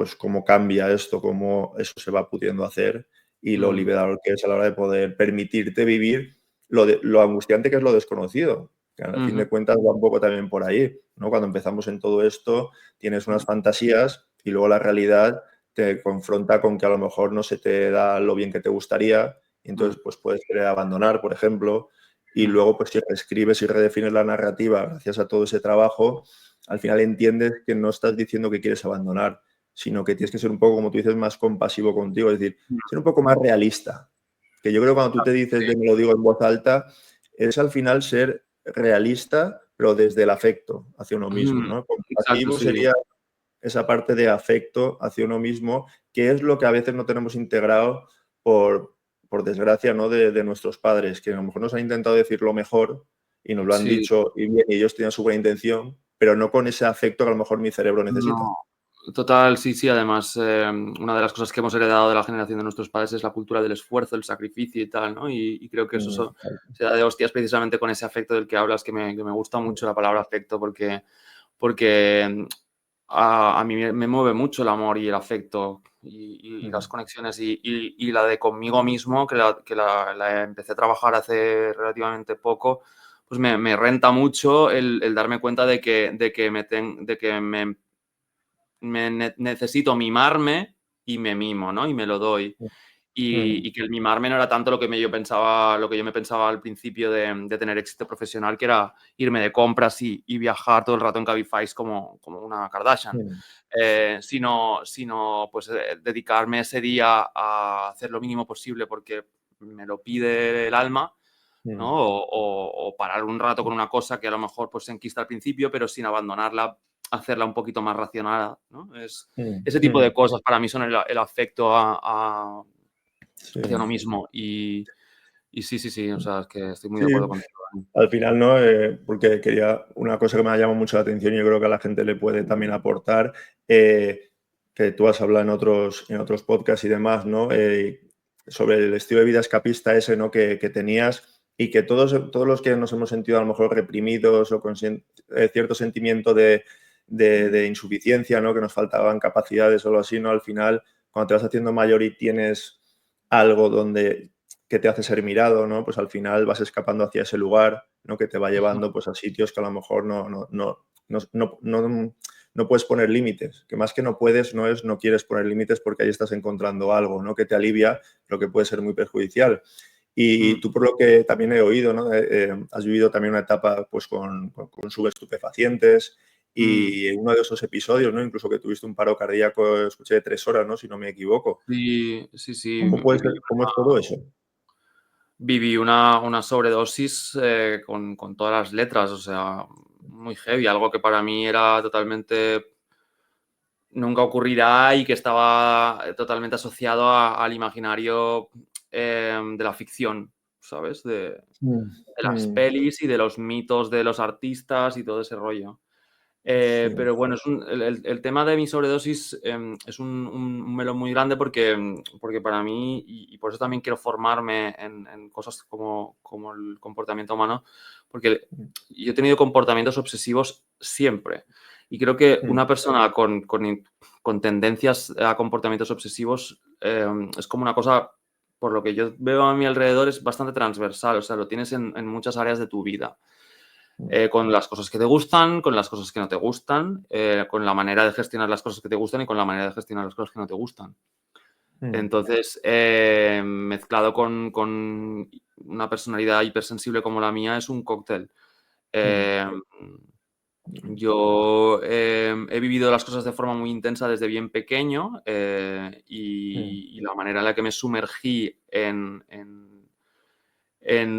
cambia esto, cómo eso se va pudiendo hacer y lo mm, liberador que es a la hora de poder permitirte vivir lo angustiante que es lo desconocido, que a fin ujú, de cuentas va un poco también por ahí, ¿no? Cuando empezamos en todo esto, tienes unas fantasías y luego la realidad te confronta con que a lo mejor no se te da lo bien que te gustaría y mm, entonces pues puedes querer abandonar, por ejemplo, y mm, luego pues si reescribes y redefines la narrativa gracias a todo ese trabajo, al final entiendes que no estás diciendo que quieres abandonar, sino que tienes que ser un poco, como tú dices, más compasivo contigo, es decir, mm. ser un poco más realista. Que yo creo que cuando tú te dices Sí, de me lo digo en voz alta, es al final ser realista, pero desde el afecto hacia uno mismo, mm, ¿no? exacto, Compasivo sí. sería esa parte de afecto hacia uno mismo, que es lo que a veces no tenemos integrado por, por desgracia, ¿no? de nuestros padres, que a lo mejor nos han intentado decir lo mejor y nos lo han Sí, dicho y bien, y ellos tenían su buena intención, pero no con ese afecto que a lo mejor mi cerebro necesita. no. Total, sí, sí. Además, una de las cosas que hemos heredado de la generación de nuestros padres es la cultura del esfuerzo, el sacrificio y tal, ¿no? Y creo que eso se da de hostias precisamente con ese afecto del que hablas, que me gusta mucho la palabra afecto porque a mí me mueve mucho el amor y el afecto y las conexiones y la de conmigo mismo, que la empecé a trabajar hace relativamente poco, pues me renta mucho el darme cuenta de que necesito mimarme y me mimo, ¿no? Y me lo doy. Y que el mimarme no era tanto lo que yo me pensaba al principio de tener éxito profesional, que era irme de compras y viajar todo el rato en Cabify como una Kardashian. Sino pues dedicarme ese día a hacer lo mínimo posible porque me lo pide el alma, ¿no? O parar un rato con una cosa que a lo mejor pues se enquista al principio, pero sin abandonarla, hacerla un poquito más racional, ¿no? Ese tipo de cosas para mí son el afecto Sí. hacia uno mismo. Y sí, o sea, es que estoy muy de Sí, acuerdo contigo. al final, ¿no? Porque quería una cosa que me ha llamado mucho la atención y yo creo que a la gente le puede también aportar, que tú has hablado en otros podcasts y demás, ¿no? Sobre el estilo de vida escapista ese, ¿no? que tenías y que todos los que nos hemos sentido a lo mejor reprimidos o con cierto sentimiento de insuficiencia, ¿no? Que nos faltaban capacidades o algo así, ¿no? Al final, cuando te vas haciendo mayor y tienes algo que te hace ser mirado, ¿no? Pues al final vas escapando hacia ese lugar, ¿no? Que te va llevando pues, a sitios que a lo mejor no puedes poner límites. Que más que no puedes, no quieres poner límites porque ahí estás encontrando algo, ¿no? Que te alivia, pero que puede ser muy perjudicial. Y tú, por lo que también he oído, ¿no? Has vivido también una etapa pues, con subestupefacientes y en uno de esos episodios, ¿no? Incluso que tuviste un paro cardíaco, escuché de 3 horas, ¿no? Si no me equivoco. Sí, ¿Cómo es todo eso? viví una sobredosis con todas las letras, o sea, muy heavy, algo que para mí era totalmente nunca ocurrirá y que estaba totalmente asociado al imaginario de la ficción, ¿sabes? De las pelis y de los mitos de los artistas y todo ese rollo. Sí. Pero bueno, el tema de mi sobredosis es un melón muy grande porque para mí, y por eso también quiero formarme en cosas como el comportamiento humano, porque yo he tenido comportamientos obsesivos siempre. Y creo que una persona con tendencias a comportamientos obsesivos es como una cosa, por lo que yo veo a mi alrededor, es bastante transversal, o sea, lo tienes en muchas áreas de tu vida. Con las cosas que te gustan, con las cosas que no te gustan, con la manera de gestionar las cosas que te gustan y con la manera de gestionar las cosas que no te gustan. Entonces, mezclado con una personalidad hipersensible como la mía, es un cóctel. Eh, yo he vivido las cosas de forma muy intensa desde bien pequeño y la manera en la que me sumergí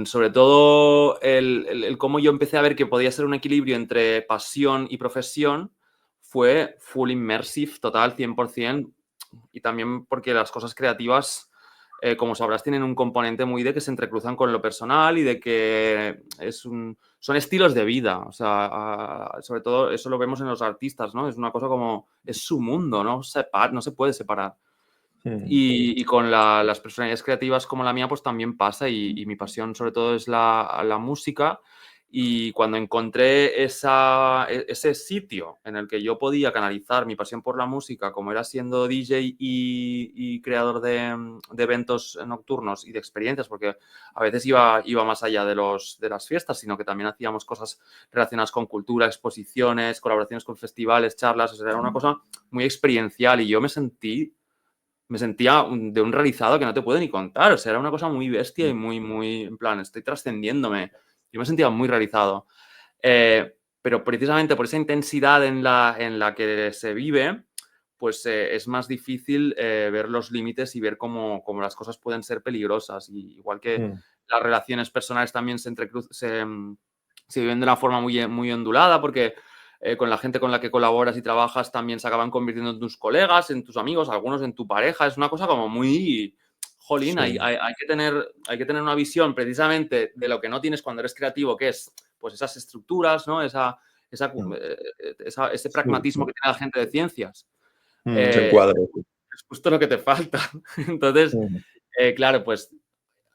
sobre todo el cómo yo empecé a ver que podía ser un equilibrio entre pasión y profesión fue full immersive, total, 100%. Y también porque las cosas creativas, como sabrás, tienen un componente muy de que se entrecruzan con lo personal y de que son estilos de vida. O sea, sobre todo eso lo vemos en los artistas, ¿no? Es una cosa como, es su mundo, ¿no? No se puede separar. Y con las personalidades creativas como la mía, pues también pasa y mi pasión sobre todo es la música. Y cuando encontré ese sitio en el que yo podía canalizar mi pasión por la música, como era siendo DJ y creador de eventos nocturnos y de experiencias, porque a veces iba más allá de las fiestas, sino que también hacíamos cosas relacionadas con cultura, exposiciones, colaboraciones con festivales, charlas, o sea, era una cosa muy experiencial y yo me sentía de un realizado que no te puedo ni contar. O sea, era una cosa muy bestia y muy, en plan, estoy trascendiéndome. Yo me sentía muy realizado. Pero precisamente por esa intensidad en la que se vive, pues es más difícil ver los límites y ver cómo las cosas pueden ser peligrosas. Y igual que las relaciones personales también se viven de una forma muy, muy ondulada, porque con la gente con la que colaboras y trabajas también se acaban convirtiendo en tus colegas, en tus amigos, algunos en tu pareja. Es una cosa como muy jolín, Sí. hay que tener una visión precisamente de lo que no tienes cuando eres creativo, que es pues esas estructuras, ¿no? Ese Sí, pragmatismo sí. que tiene la gente de ciencias. Ese Eh, encuadre. Sí. es justo lo que te falta. Entonces, Ujú. claro, pues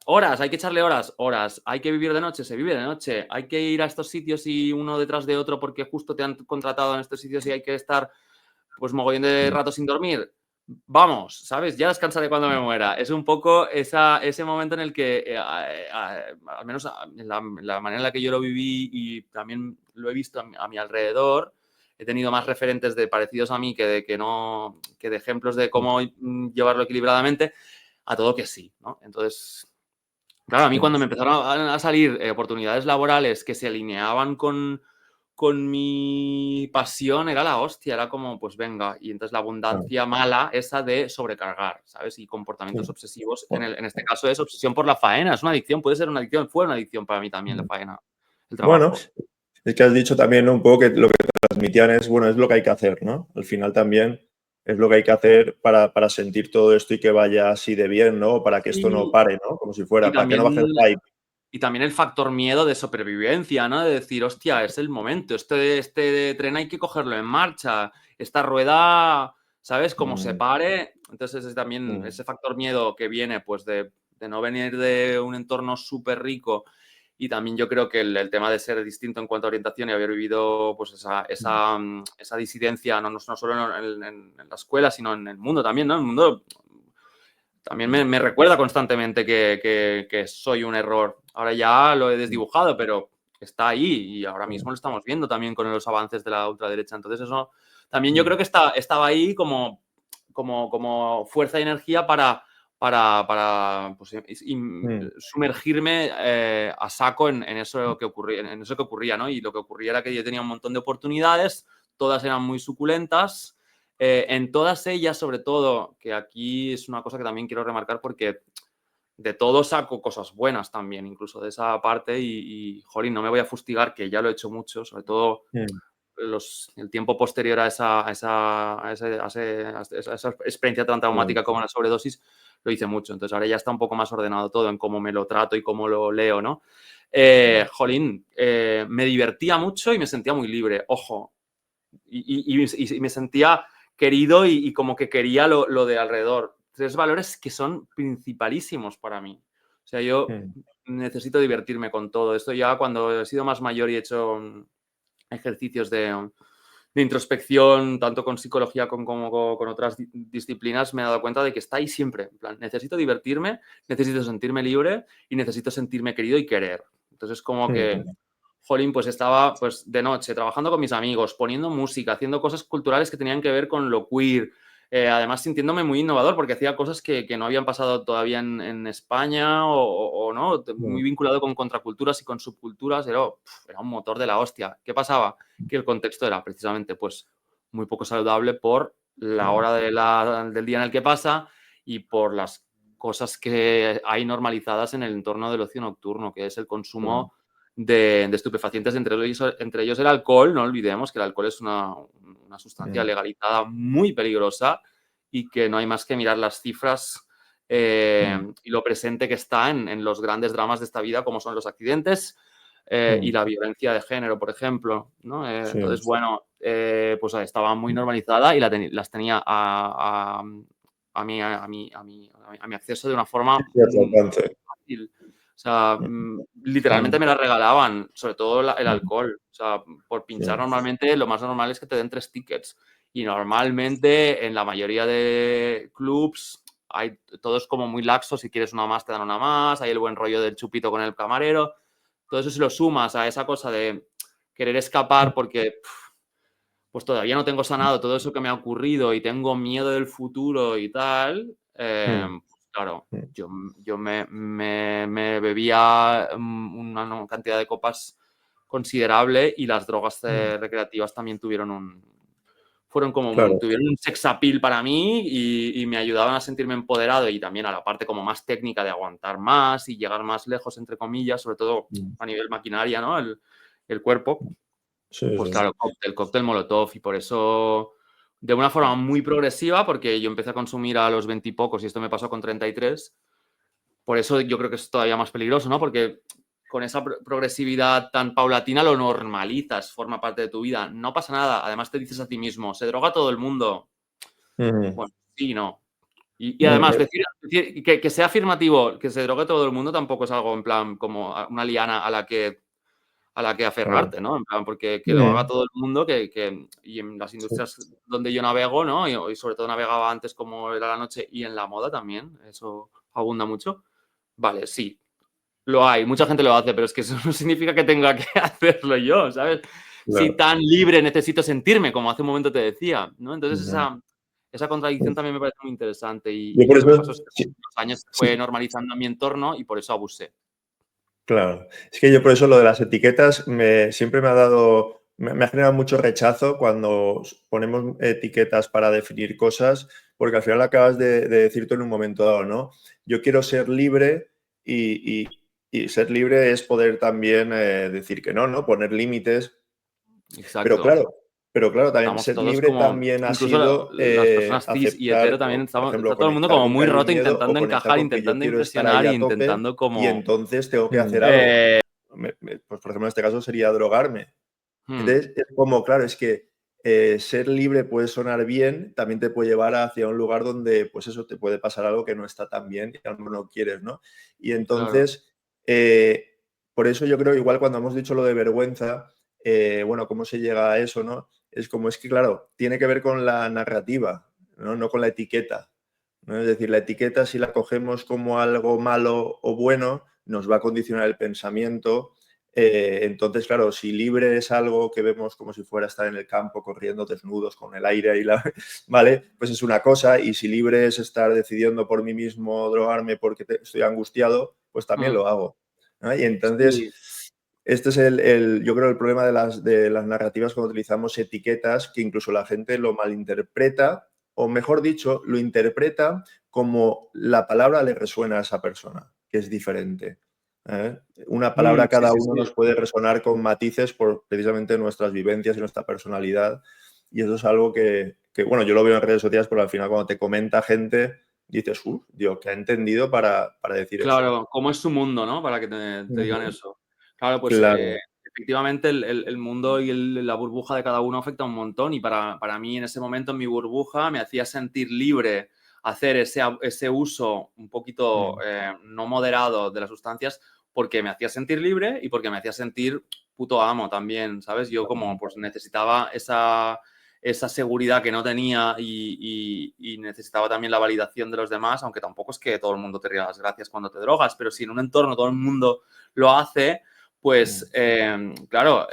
horas, hay que echarle horas. Hay que vivir de noche, se vive de noche. Hay que ir a estos sitios y uno detrás de otro porque justo te han contratado en estos sitios y hay que estar pues mogollón de rato sin dormir. Vamos, ¿sabes? Ya descansaré cuando me muera. Es un poco ese momento en el que, al menos en la manera en la que yo lo viví y también lo he visto a mi alrededor, he tenido más referentes de parecidos a mí que de ejemplos de cómo llevarlo equilibradamente, a todo que sí, ¿no? Entonces, claro, a mí Sí. cuando me empezaron a salir oportunidades laborales que se alineaban con mi pasión, era la hostia, era como, pues venga, y entonces la Claro. abundancia mala, esa de sobrecargar, ¿sabes? Y comportamientos Sí. obsesivos, Bueno. en este caso es obsesión por la faena, es una adicción, puede ser una adicción, fue una adicción para mí también la faena, el Bueno, trabajo. es que has dicho también, ¿no? Un poco que lo que transmitían es, bueno, es lo que hay que hacer, ¿no? Al final también es lo que hay que hacer para sentir todo esto y que vaya así de bien, ¿no? Para que esto no Y, pare, ¿no? Como si y fuera, ¿para qué no también va a hacer hype? Y también el factor miedo de supervivencia, ¿no? De decir, hostia, es el momento, este tren hay que cogerlo en marcha, esta rueda, ¿sabes? Como se Mm, pare, entonces es también mm, ese factor miedo que viene, pues, de no venir de un entorno súper rico y también yo creo que el tema de ser distinto en cuanto a orientación y haber vivido, pues, mm, esa disidencia, no solo en la escuela, sino en el mundo también, ¿no? El mundo también me recuerda constantemente que soy un error. Ahora ya lo he mm, desdibujado, pero está ahí y ahora mm, mismo lo estamos viendo también con los avances de la ultraderecha. Entonces eso también yo mm, creo que estaba ahí como fuerza y energía para pues, mm, sumergirme a saco en eso que ocurría, en eso que ocurría, ¿no? Y lo que ocurría era que yo tenía un montón de oportunidades, todas eran muy suculentas. En todas ellas, sobre todo, que aquí es una cosa que también quiero remarcar porque de todo saco cosas buenas también, incluso de esa parte jolín, no me voy a fustigar, que ya lo he hecho mucho, sobre todo mm, el tiempo posterior a esa experiencia tan mm, traumática como la sobredosis, lo hice mucho. Entonces ahora ya está un poco más ordenado todo en cómo me lo trato y cómo lo leo, ¿no? Jolín, me divertía mucho y me sentía muy libre, ojo, y me sentía querido y como que quería lo de alrededor. Tres valores que son principalísimos para mí. O sea, yo mm, necesito divertirme con todo. Esto ya cuando he sido más mayor y he hecho ejercicios de introspección, tanto con psicología como con otras disciplinas, me he dado cuenta de que está ahí siempre. En plan, necesito divertirme, necesito sentirme libre y necesito sentirme querido y querer. Entonces, como que mm, jolín, pues estaba pues de noche trabajando con mis amigos, poniendo música, haciendo cosas culturales que tenían que ver con lo queer. Además, sintiéndome muy innovador porque hacía cosas que no habían pasado todavía en España o no, mm, muy vinculado con contraculturas y con subculturas. Era un motor de la hostia. ¿Qué pasaba? Que el contexto era precisamente pues muy poco saludable por la mm, hora del día en el que pasa y por las cosas que hay normalizadas en el entorno del ocio nocturno, que es el mm, consumo de estupefacientes, entre ellos el alcohol. No olvidemos que el alcohol es una sustancia mm, legalizada muy peligrosa y que no hay más que mirar las cifras mm, y lo presente que está en los grandes dramas de esta vida, como son los accidentes y mm. la violencia de género, por ejemplo, ¿no? Sí, Entonces, bueno, pues estaba muy normalizada y las tenía a mi acceso de una forma sí, a tu alcance. fácil. O sea, Mm, literalmente mm, me la regalaban, sobre todo el mm, alcohol. O sea, por sí, pinchar normalmente lo más normal es que te den 3 tickets. Y normalmente en la mayoría de clubs todo es como muy laxo. Si quieres una más, te dan una más. Hay el buen rollo del chupito con el camarero. Todo eso si lo sumas a esa cosa de querer escapar porque pues todavía no tengo sanado todo eso que me ha ocurrido y tengo miedo del futuro y tal, mm, pues claro, mm, yo me bebía una cantidad de copas considerable y las drogas mm. recreativas también tuvieron Claro. un sex appeal para mí y me ayudaban a sentirme empoderado y también a la parte como más técnica de aguantar más y llegar más lejos, entre comillas, sobre todo Mm, a nivel maquinaria, ¿no? El cuerpo. sí, Pues sí. claro, el cóctel Molotov y por eso, de una forma muy progresiva, porque yo empecé a consumir a los 20 y pocos y esto me pasó con 33, por eso yo creo que es todavía más peligroso, ¿no? Porque con esa progresividad tan paulatina lo normalizas, forma parte de tu vida. No pasa nada. Además te dices a ti mismo, ¿se droga todo el mundo? Ujú. Bueno, sí, no. Y No, además, decir que sea afirmativo, que se drogue todo el mundo tampoco es algo en plan como una liana a la que claro. aferrarte, ¿no? En plan, porque que lo haga Mm, todo el mundo, y en las sí, industrias donde yo navego, ¿no? Y sobre todo navegaba antes como era la noche y en la moda también, eso abunda mucho. Vale, sí, lo hay, mucha gente lo hace, pero es que eso no significa que tenga que hacerlo yo, ¿sabes? Si claro. tan libre necesito sentirme, como hace un momento te decía, ¿no? Entonces Ujú. esa contradicción también me parece muy interesante Yo y por yo lo que eso, pasó es que sí, con los años se fue sí, normalizando en mi entorno y por eso abusé. claro. Es que yo por eso lo de las etiquetas siempre me ha dado, me ha generado mucho rechazo cuando ponemos etiquetas para definir cosas, porque al final acabas de decir tú en un momento dado, ¿no? Yo quiero ser libre y ser libre es poder también decir que no, ¿no? Poner límites. Pero Exacto. claro, pero claro, también Estamos ser todos libre como, también ha incluso sido las personas cis y hetero aceptar, también por ejemplo, está todo el mundo conectar como con que muy hay un roto, miedo o intentando conectar encajar, con que yo intentando quiero estar impresionar ahí e a tope intentando y como... entonces tengo que Mm. hacer algo. Pues, por ejemplo, en este caso sería drogarme. hmm, Entonces, es como, claro, es que ser libre puede sonar bien, también te puede llevar hacia un lugar donde, pues eso, te puede pasar algo que no está tan bien y a lo mejor no quieres, ¿no? Y claro. entonces, por eso yo creo, igual cuando hemos dicho lo de vergüenza, bueno, ¿cómo se llega a eso, no? Es como, es que, claro, tiene que ver con la narrativa, ¿no? No con la etiqueta, ¿no? Es decir, la etiqueta, si la cogemos como algo malo o bueno, nos va a condicionar el pensamiento. Entonces, claro, si libre es algo que vemos como si fuera estar en el campo corriendo desnudos con el aire y la, ¿vale? Pues es una cosa, y si libre es estar decidiendo por mí mismo drogarme porque estoy angustiado, pues también Hmm, lo hago, ¿no? Y sí, entonces, este es yo creo, el problema de las narrativas cuando utilizamos etiquetas, que incluso la gente lo malinterpreta, o mejor dicho, lo interpreta como la palabra le resuena a esa persona, que es diferente. ¿Eh? Una palabra sí, cada sí, uno sí. nos puede resonar con matices por precisamente nuestras vivencias y nuestra personalidad. Y eso es algo bueno, yo lo veo en redes sociales, pero al final cuando te comenta gente, dices, Dios, que ha entendido para decir eso. Claro, cómo es su mundo, ¿no? Para que te digan Ujú. eso. Claro, pues Claro. efectivamente el mundo y la burbuja de cada uno afecta un montón y para mí en ese momento en mi burbuja me hacía sentir libre hacer ese uso un poquito Mm, no moderado de las sustancias porque me hacía sentir libre y porque me hacía sentir puto amo también, ¿sabes? Yo como pues necesitaba esa seguridad que no tenía y necesitaba también la validación de los demás, aunque tampoco es que todo el mundo te ría las gracias cuando te drogas, pero si en un entorno todo el mundo lo hace, pues claro,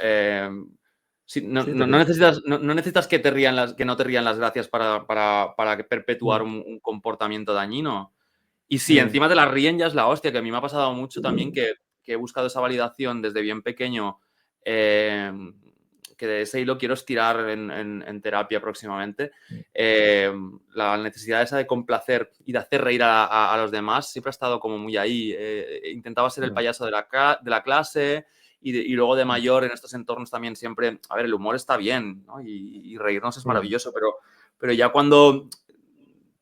sí, te no puedes. necesitas, no necesitas que que no te rían las gracias para perpetuar Mm, un comportamiento dañino. Y si mm, encima te la ríen, ya es la hostia, que a mí me ha pasado mucho también que he buscado esa validación desde bien pequeño, eh, que de ese hilo quiero estirar en terapia próximamente. Eh, la necesidad esa de complacer y de hacer reír a los demás siempre ha estado como muy ahí. Intentaba ser el mm, payaso de la clase y luego de mayor en estos entornos también siempre, a ver, el humor está bien, ¿no? Y reírnos es mm, maravilloso, pero ya cuando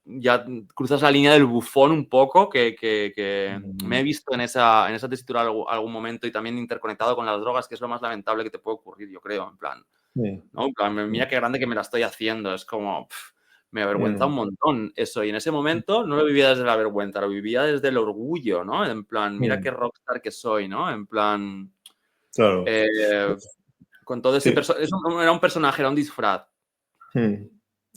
ya cruzas la línea del bufón un poco, que me he mm, visto en esa tesitura algún momento y también interconectado con las drogas, que es lo más lamentable que te puede ocurrir, yo creo, en plan, mm, ¿no? En plan, mira qué grande que me la estoy haciendo, es como, me avergüenza mm, un montón eso, y en ese momento no lo vivía desde la vergüenza, lo vivía desde el orgullo, ¿no? En plan, mira mm. qué rockstar que soy, ¿no? En plan, Claro. eh, con todo ese Sí. personaje, era un personaje, era un disfraz. Mm,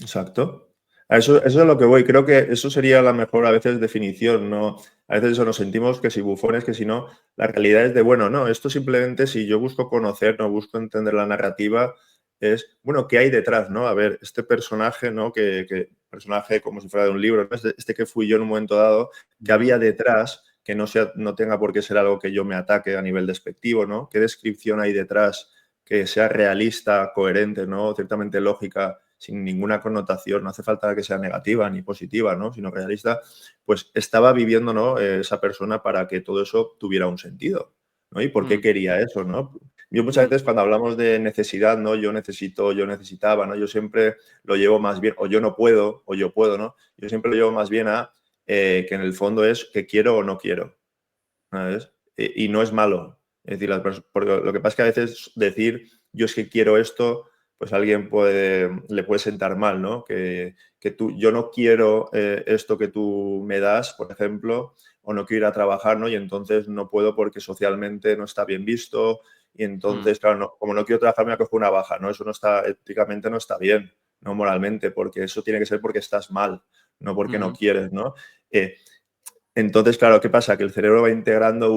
exacto. Eso es a lo que voy. Creo que eso sería la mejor a veces definición, ¿no? A veces eso nos sentimos que si bufones, que si no, la realidad es de, bueno, no, esto simplemente si yo busco conocer, no busco entender la narrativa, es, bueno, ¿qué hay detrás, no? A ver, este personaje, ¿no? Personaje como si fuera de un libro, ¿no? Este que fui yo en un momento dado, que Ujú. había detrás, que no tenga por qué ser algo que yo me ataque a nivel despectivo, ¿no? ¿Qué descripción hay detrás que sea realista, coherente, ¿no? Ciertamente lógica, sin ninguna connotación, no hace falta que sea negativa ni positiva, ¿no? Sino realista, pues estaba viviendo, ¿no? Esa persona para que todo eso tuviera un sentido, ¿no? ¿Y por qué Mm, quería eso, ¿no? Yo muchas mm, veces cuando hablamos de necesidad, ¿no? Yo necesito, yo necesitaba, ¿no? Yo siempre lo llevo más bien, o yo no puedo, o yo puedo, ¿no? Yo siempre lo llevo más bien a que en el fondo es que quiero o no quiero, ¿sabes? Y no es malo. Es decir, porque lo que pasa es que a veces decir yo es que quiero esto, pues a alguien le puede sentar mal, ¿no? Yo no quiero esto que tú me das, por ejemplo, o no quiero ir a trabajar, ¿no? Y entonces no puedo porque socialmente no está bien visto y entonces, claro, como no quiero trabajar me acojo una baja, ¿no? Eso no está, éticamente no está bien, no moralmente, porque eso tiene que ser porque estás mal, no porque no quieres, ¿no? Entonces, claro, ¿qué pasa? Que el cerebro va integrando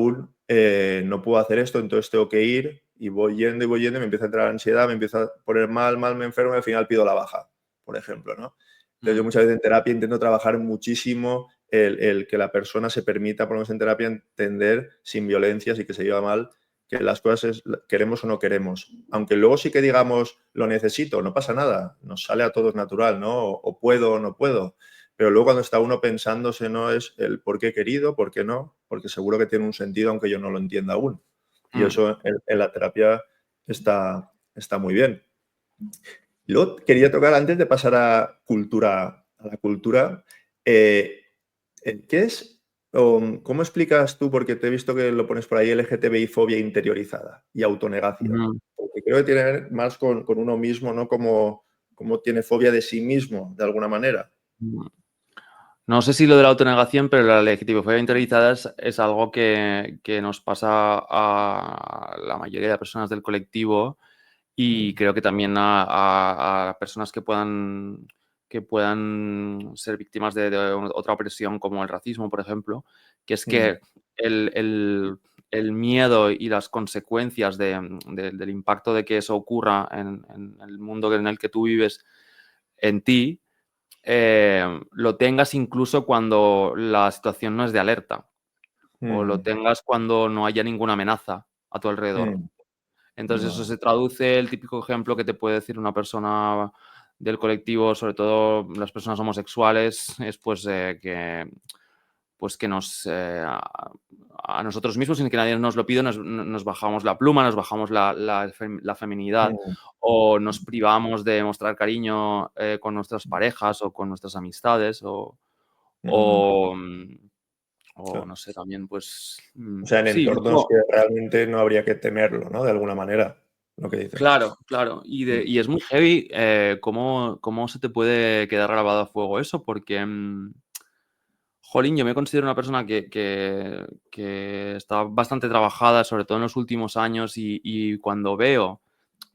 no puedo hacer esto, entonces tengo que ir y voy yendo y me empieza a entrar ansiedad, me empieza a poner mal, me enfermo y al final pido la baja, por ejemplo, ¿no? Entonces yo muchas veces en terapia intento trabajar muchísimo el que la persona se permita, por lo menos en terapia, entender sin violencias y que se lleva mal, que las cosas queremos o no queremos. Aunque luego sí que digamos lo necesito, no pasa nada, nos sale a todos natural, ¿no? O puedo o no puedo. Pero luego cuando está uno pensándose, no es el por qué he querido, por qué no, porque seguro que tiene un sentido aunque yo no lo entienda aún. Y eso en la terapia está muy bien. Luego quería tocar, antes de pasar a la cultura, ¿qué es, cómo explicas tú, porque te he visto que lo pones por ahí, LGTBI fobia interiorizada y autonegación? Porque creo que tiene que ver más con uno mismo, ¿no? Como tiene fobia de sí mismo, de alguna manera. No sé si lo de la autonegación, pero la legitimofobia interiorizada es algo que nos pasa a la mayoría de personas del colectivo y creo que también a personas que puedan ser víctimas de otra opresión como el racismo, por ejemplo, que es que el miedo y las consecuencias del impacto de que eso ocurra en el mundo en el que tú vives en ti, lo tengas incluso cuando la situación no es de alerta o lo tengas cuando no haya ninguna amenaza a tu alrededor. Entonces eso se traduce, el típico ejemplo que te puede decir una persona del colectivo, sobre todo las personas homosexuales, es que a nosotros mismos, sin que nadie nos lo pida, nos bajamos la pluma, nos bajamos la feminidad o nos privamos de mostrar cariño con nuestras parejas o con nuestras amistades o no sé, también pues O sea, en sí, entornos que realmente no habría que temerlo, ¿no? De alguna manera, lo que dices. claro, claro. Y es muy heavy cómo se te puede quedar grabado a fuego eso, porque jolín, yo me considero una persona que está bastante trabajada, sobre todo en los últimos años, y cuando veo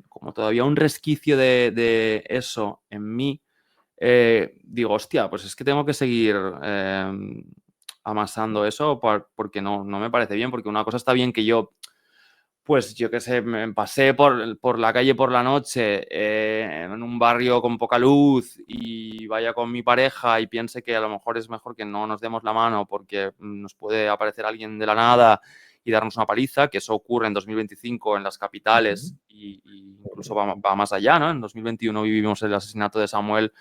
como todavía un resquicio de eso en mí, digo, hostia, pues es que tengo que seguir amasando eso porque no me parece bien, porque una cosa está bien que yo, pues yo qué sé, me pasé por la calle por la noche en un barrio con poca luz y vaya con mi pareja y piense que a lo mejor es mejor que no nos demos la mano porque nos puede aparecer alguien de la nada y darnos una paliza, que eso ocurre en 2025 en las capitales y incluso va más allá, ¿no? En 2021 vivimos el asesinato de Samuel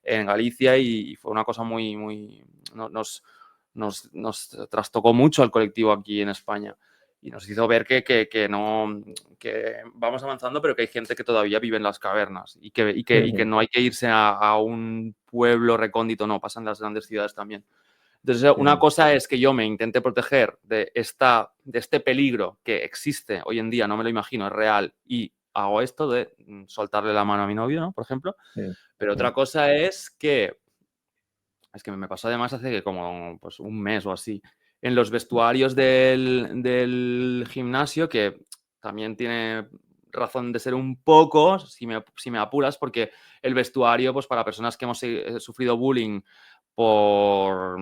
en Galicia y fue una cosa muy nos trastocó mucho al colectivo aquí en España y nos hizo ver que vamos avanzando, pero que hay gente que todavía vive en las cavernas y que no hay que irse a un pueblo recóndito, no, pasa en las grandes ciudades también. Entonces, una cosa es que yo me intente proteger de este peligro que existe hoy en día, no me lo imagino, es real, y hago esto de soltarle la mano a mi novio, ¿no? Por ejemplo. Pero otra cosa es que me pasó además hace como pues, un mes o así, en los vestuarios del gimnasio, que también tiene razón de ser un poco, si me apuras, porque el vestuario, pues para personas que hemos sufrido bullying por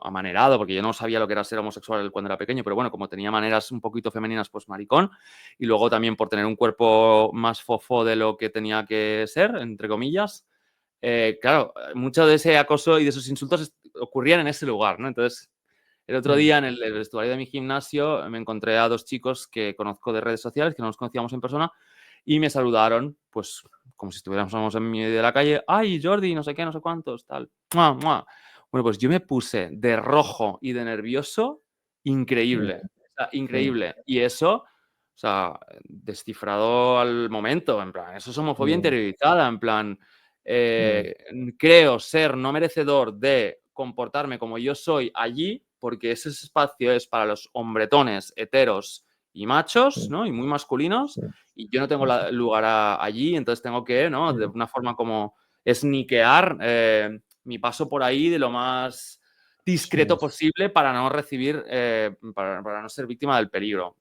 amanerado, porque yo no sabía lo que era ser homosexual cuando era pequeño, pero bueno, como tenía maneras un poquito femeninas, pues maricón, y luego también por tener un cuerpo más fofo de lo que tenía que ser, entre comillas, claro, mucho de ese acoso y de esos insultos ocurrían en ese lugar, ¿no? Entonces, el otro día en el vestuario de mi gimnasio me encontré a dos chicos que conozco de redes sociales, que no nos conocíamos en persona, y me saludaron, pues, como si estuviéramos en medio de la calle. ¡Ay, Jordi! No sé qué, no sé cuántos, tal. ¡Mua, mua! Bueno, pues yo me puse de rojo y de nervioso, increíble. O sea, increíble. Y eso, o sea, descifrado al momento, en plan, eso es homofobia interiorizada, en plan, creo ser no merecedor de comportarme como yo soy allí, porque ese espacio es para los hombretones, heteros y machos, ¿no? Y muy masculinos, y yo no tengo lugar allí, entonces tengo que, ¿no? De una forma como sniquear mi paso por ahí de lo más discreto posible para no recibir, para no ser víctima del peligro.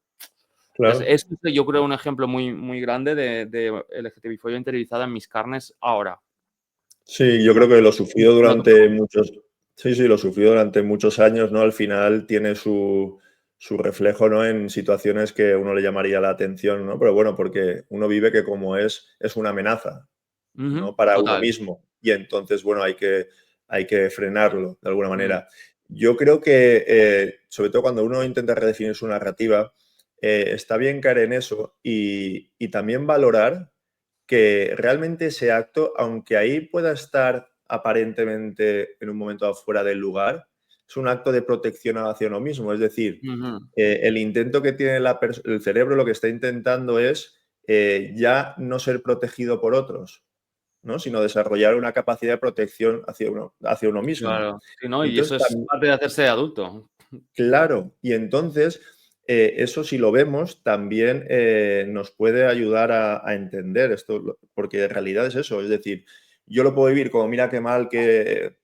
Claro. Es yo creo un ejemplo muy, muy grande de LGTBI-fobia interiorizada en mis carnes ahora. Sí, yo creo que lo sufrido No te durante muchos, sí, sí, lo sufrido durante muchos años, ¿no? Al final tiene su reflejo, ¿no? En situaciones que uno le llamaría la atención, ¿no? Pero bueno, porque uno vive que como es una amenaza, Ujú, ¿no? Para uno total. mismo. Y entonces, bueno, hay que frenarlo de alguna Mm, manera. Yo creo que, sobre todo cuando uno intenta redefinir su narrativa, está bien caer en eso y también valorar que realmente ese acto, aunque ahí pueda estar aparentemente en un momento afuera del lugar, es un acto de protección hacia uno mismo. Es decir, ujú, el intento que tiene el cerebro lo que está intentando es ya no ser protegido por otros, ¿no? Sino desarrollar una capacidad de protección hacia uno mismo. claro. Sí, ¿no? Y eso Entonces, es parte de hacerse adulto. claro, y entonces eso si lo vemos también nos puede ayudar a entender esto, porque en realidad es eso, es decir, yo lo puedo vivir como mira qué mal que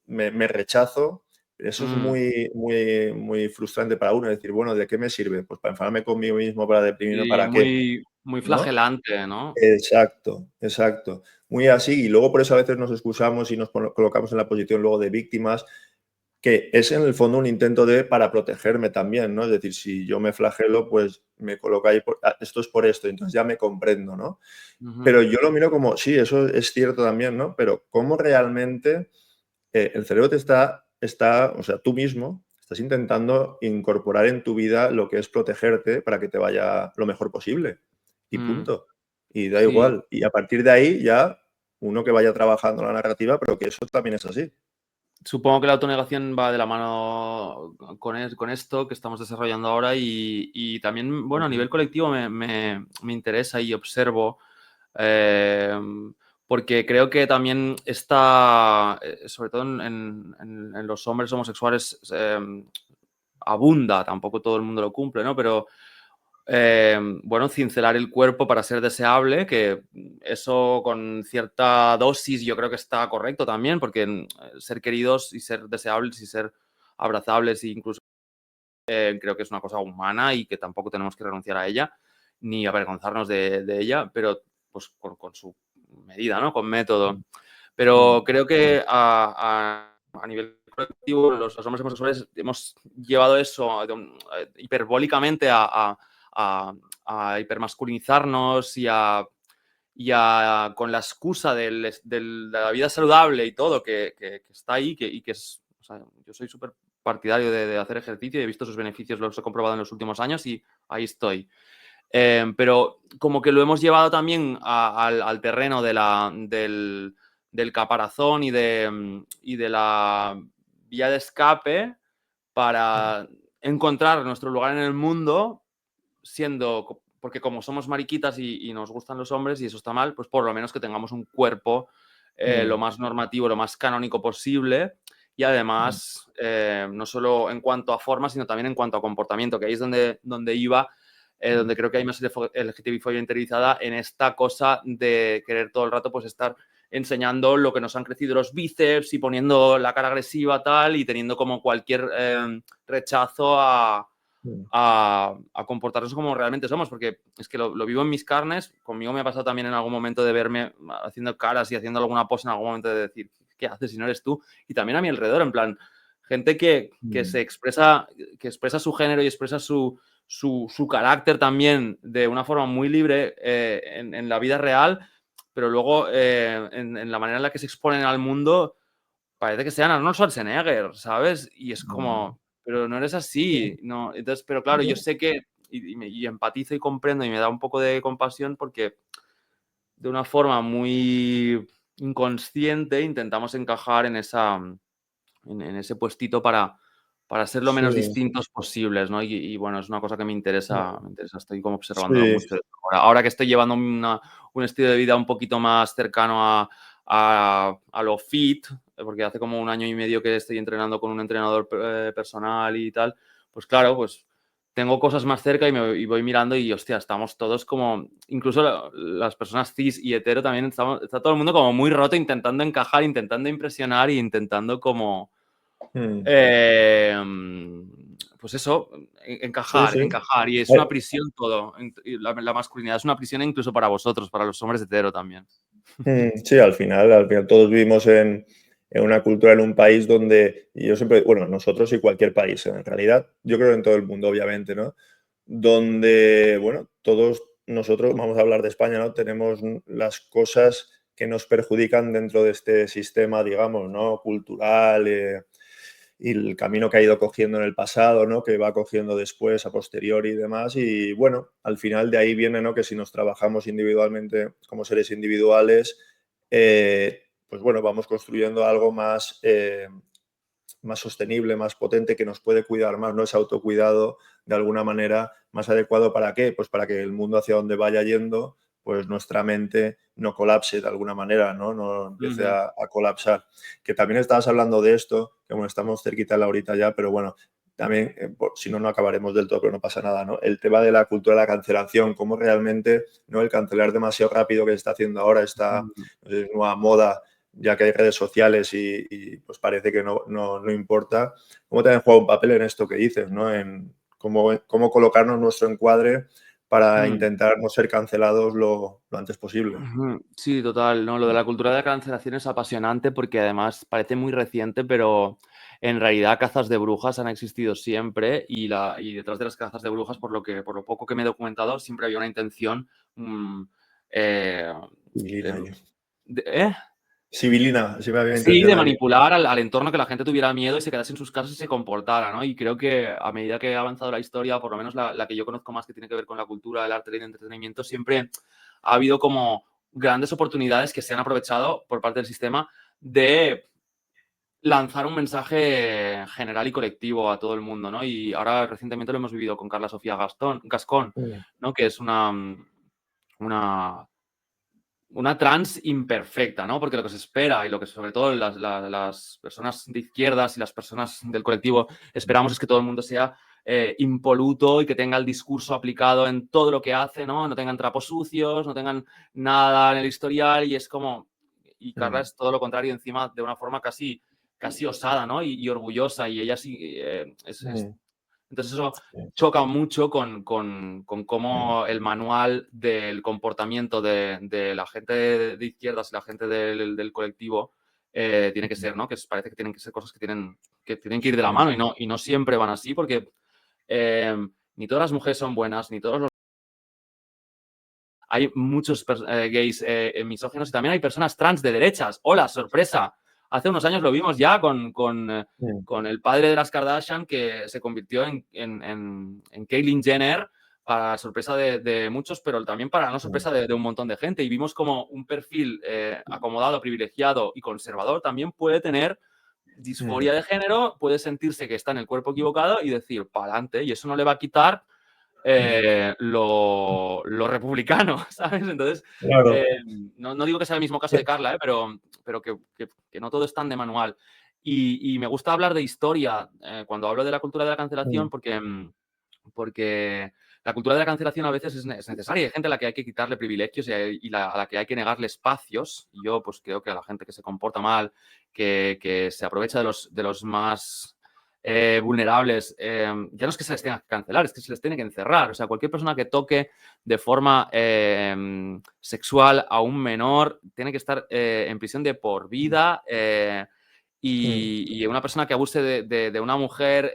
me rechazo, eso es Mm, muy, muy, muy frustrante para uno, es decir, bueno, ¿de qué me sirve? Pues para enfadarme conmigo mismo, para deprimirme, y ¿para qué? muy, muy ¿No? flagelante, ¿no? Exacto, exacto. Muy así, y luego por eso a veces nos excusamos y nos colocamos en la posición luego de víctimas que es en el fondo un intento para protegerme también, ¿no? Es decir, si yo me flagelo, pues me coloco ahí, esto es por esto, entonces ya me comprendo, ¿no? Ujú, Pero yo lo miro como, sí, eso es cierto también, ¿no? Pero cómo realmente el cerebro o sea, tú mismo estás intentando incorporar en tu vida lo que es protegerte para que te vaya lo mejor posible. Y mm, punto. Y da sí. igual. Y a partir de ahí ya uno que vaya trabajando la narrativa, pero que eso también es así. Supongo que la autonegación va de la mano con esto que estamos desarrollando ahora y también, bueno, a nivel colectivo me interesa y observo, porque creo que también está, sobre todo en los hombres homosexuales, abunda, tampoco todo el mundo lo cumple, ¿no? Pero bueno, cincelar el cuerpo para ser deseable, que eso con cierta dosis yo creo que está correcto también, porque ser queridos y ser deseables y ser abrazables e incluso creo que es una cosa humana y que tampoco tenemos que renunciar a ella ni avergonzarnos de ella, pero pues con su medida, ¿no? Con método. Pero creo que a nivel colectivo los hombres homosexuales hemos llevado eso hiperbólicamente a, a hipermasculinizarnos con la excusa de la vida saludable y todo que está ahí y que es, o sea, yo soy súper partidario de hacer ejercicio y he visto sus beneficios, los he comprobado en los últimos años y ahí estoy. Pero como que lo hemos llevado también al terreno del caparazón y de la vía de escape para encontrar nuestro lugar en el mundo porque como somos mariquitas y nos gustan los hombres y eso está mal, pues por lo menos que tengamos un cuerpo lo más normativo, lo más canónico posible y además no solo en cuanto a forma, sino también en cuanto a comportamiento, que ahí es donde iba, donde creo que hay más LGTBI-fobia interiorizada en esta cosa de querer todo el rato pues estar enseñando lo que nos han crecido los bíceps y poniendo la cara agresiva tal y teniendo como cualquier rechazo a comportarnos como realmente somos, porque es que lo vivo en mis carnes, conmigo me ha pasado también en algún momento de verme haciendo caras y haciendo alguna pose en algún momento de decir, ¿qué haces si no eres tú? Y también a mi alrededor, en plan, gente que se expresa, que expresa su género y expresa su carácter también de una forma muy libre en la vida real, pero luego en la manera en la que se exponen al mundo parece que sean Arnold Schwarzenegger, ¿sabes? Y es como, pero no eres así, no. Entonces, pero claro, yo sé que, y empatizo y comprendo y me da un poco de compasión porque de una forma muy inconsciente intentamos encajar en ese puestito para ser lo menos Sí, distintos posibles, ¿no? Y bueno, es una cosa que me interesa, estoy como observándolo sí, mucho. Ahora que estoy llevando un estilo de vida un poquito más cercano a lo fit, porque hace como 1 año y medio que estoy entrenando con un entrenador personal y tal, pues claro, pues tengo cosas más cerca y voy mirando y, hostia, estamos todos como, incluso las personas cis y hetero también, está todo el mundo como muy roto intentando encajar, intentando impresionar y intentando como, pues eso, Sí, encajar. sí. Y es una prisión todo. Y la masculinidad es una prisión incluso para vosotros, para los hombres hetero también. Sí, al final todos vivimos en una cultura, en un país donde, y yo siempre, bueno, nosotros y cualquier país, en realidad, yo creo en todo el mundo, obviamente, ¿no? Donde, bueno, todos nosotros, vamos a hablar de España, ¿no? Tenemos las cosas que nos perjudican dentro de este sistema, digamos, ¿no? Cultural, y el camino que ha ido cogiendo en el pasado, ¿no? Que va cogiendo después, a posteriori y demás. Y bueno, al final de ahí viene, ¿no? Que si nos trabajamos individualmente como seres individuales, pues bueno, vamos construyendo algo más sostenible, más potente, que nos puede cuidar más, ¿no? Ese autocuidado de alguna manera más adecuado. ¿Para qué? Pues para que el mundo hacia donde vaya yendo, pues nuestra mente no colapse de alguna manera, no empiece a colapsar. Que también estabas hablando de esto, que bueno, estamos cerquita de la horita ya, pero bueno, también, si no, no acabaremos del todo, pero no pasa nada, ¿no? El tema de la cultura de la cancelación, cómo realmente, ¿no? El cancelar demasiado rápido que se está haciendo ahora, esta nueva moda, ya que hay redes sociales y pues parece que no importa. ¿Cómo también juega un papel en esto que dices, ¿no? En cómo colocarnos nuestro encuadre para intentar no ser cancelados lo antes posible? Sí, total, ¿no? Lo de la cultura de la cancelación es apasionante porque además parece muy reciente, pero en realidad cazas de brujas han existido siempre y detrás de las cazas de brujas, por lo poco que me he documentado, siempre había una intención eh, Civilina, em, ¿eh? Civilina, sí me había Sí, intención de ahí. manipular al entorno, que la gente tuviera miedo y se quedase en sus casas y se comportara, ¿no? Y creo que a medida que ha avanzado la historia, por lo menos la que yo conozco más, que tiene que ver con la cultura, el arte y el entretenimiento, siempre ha habido como grandes oportunidades que se han aprovechado por parte del sistema de lanzar un mensaje general y colectivo a todo el mundo, ¿no? Y ahora recientemente lo hemos vivido con Carla Sofía Gascón, ¿no? Que es una trans imperfecta, ¿no? Porque lo que se espera y lo que sobre todo las personas de izquierdas y las personas del colectivo esperamos es que todo el mundo sea impoluto y que tenga el discurso aplicado en todo lo que hace, ¿no? No tengan trapos sucios, no tengan nada en el historial y es como... Y Carla es todo lo contrario, encima de una forma casi osada, ¿no? Y orgullosa y ella sí entonces eso choca mucho con cómo el manual del comportamiento de la gente de izquierdas y la gente del colectivo tiene que ser, ¿no? Que parece que tienen que ser cosas que tienen que ir de la mano y no siempre van así porque ni todas las mujeres son buenas, ni todos los... Hay muchos gays misóginos y también hay personas trans de derechas. ¡Hola, sorpresa! Hace unos años lo vimos ya con el padre de las Kardashian, que se convirtió en Caitlyn Jenner, para sorpresa de muchos, pero también para no sorpresa de un montón de gente. Y vimos como un perfil acomodado, privilegiado y conservador también puede tener disforia de género, puede sentirse que está en el cuerpo equivocado y decir, para adelante, y eso no le va a quitar lo republicano, ¿sabes? Entonces, Claro. no digo que sea el mismo caso de Carla, pero que no todo es tan de manual. Y me gusta hablar de historia cuando hablo de la cultura de la cancelación porque la cultura de la cancelación a veces es necesaria. Hay gente a la que hay que quitarle privilegios a la que hay que negarle espacios. Y yo pues creo que a la gente que se comporta mal, que se aprovecha de los más vulnerables, ya no es que se les tenga que cancelar, es que se les tiene que encerrar. O sea, cualquier persona que toque de forma sexual a un menor tiene que estar en prisión de por vida. Y una persona que abuse de una mujer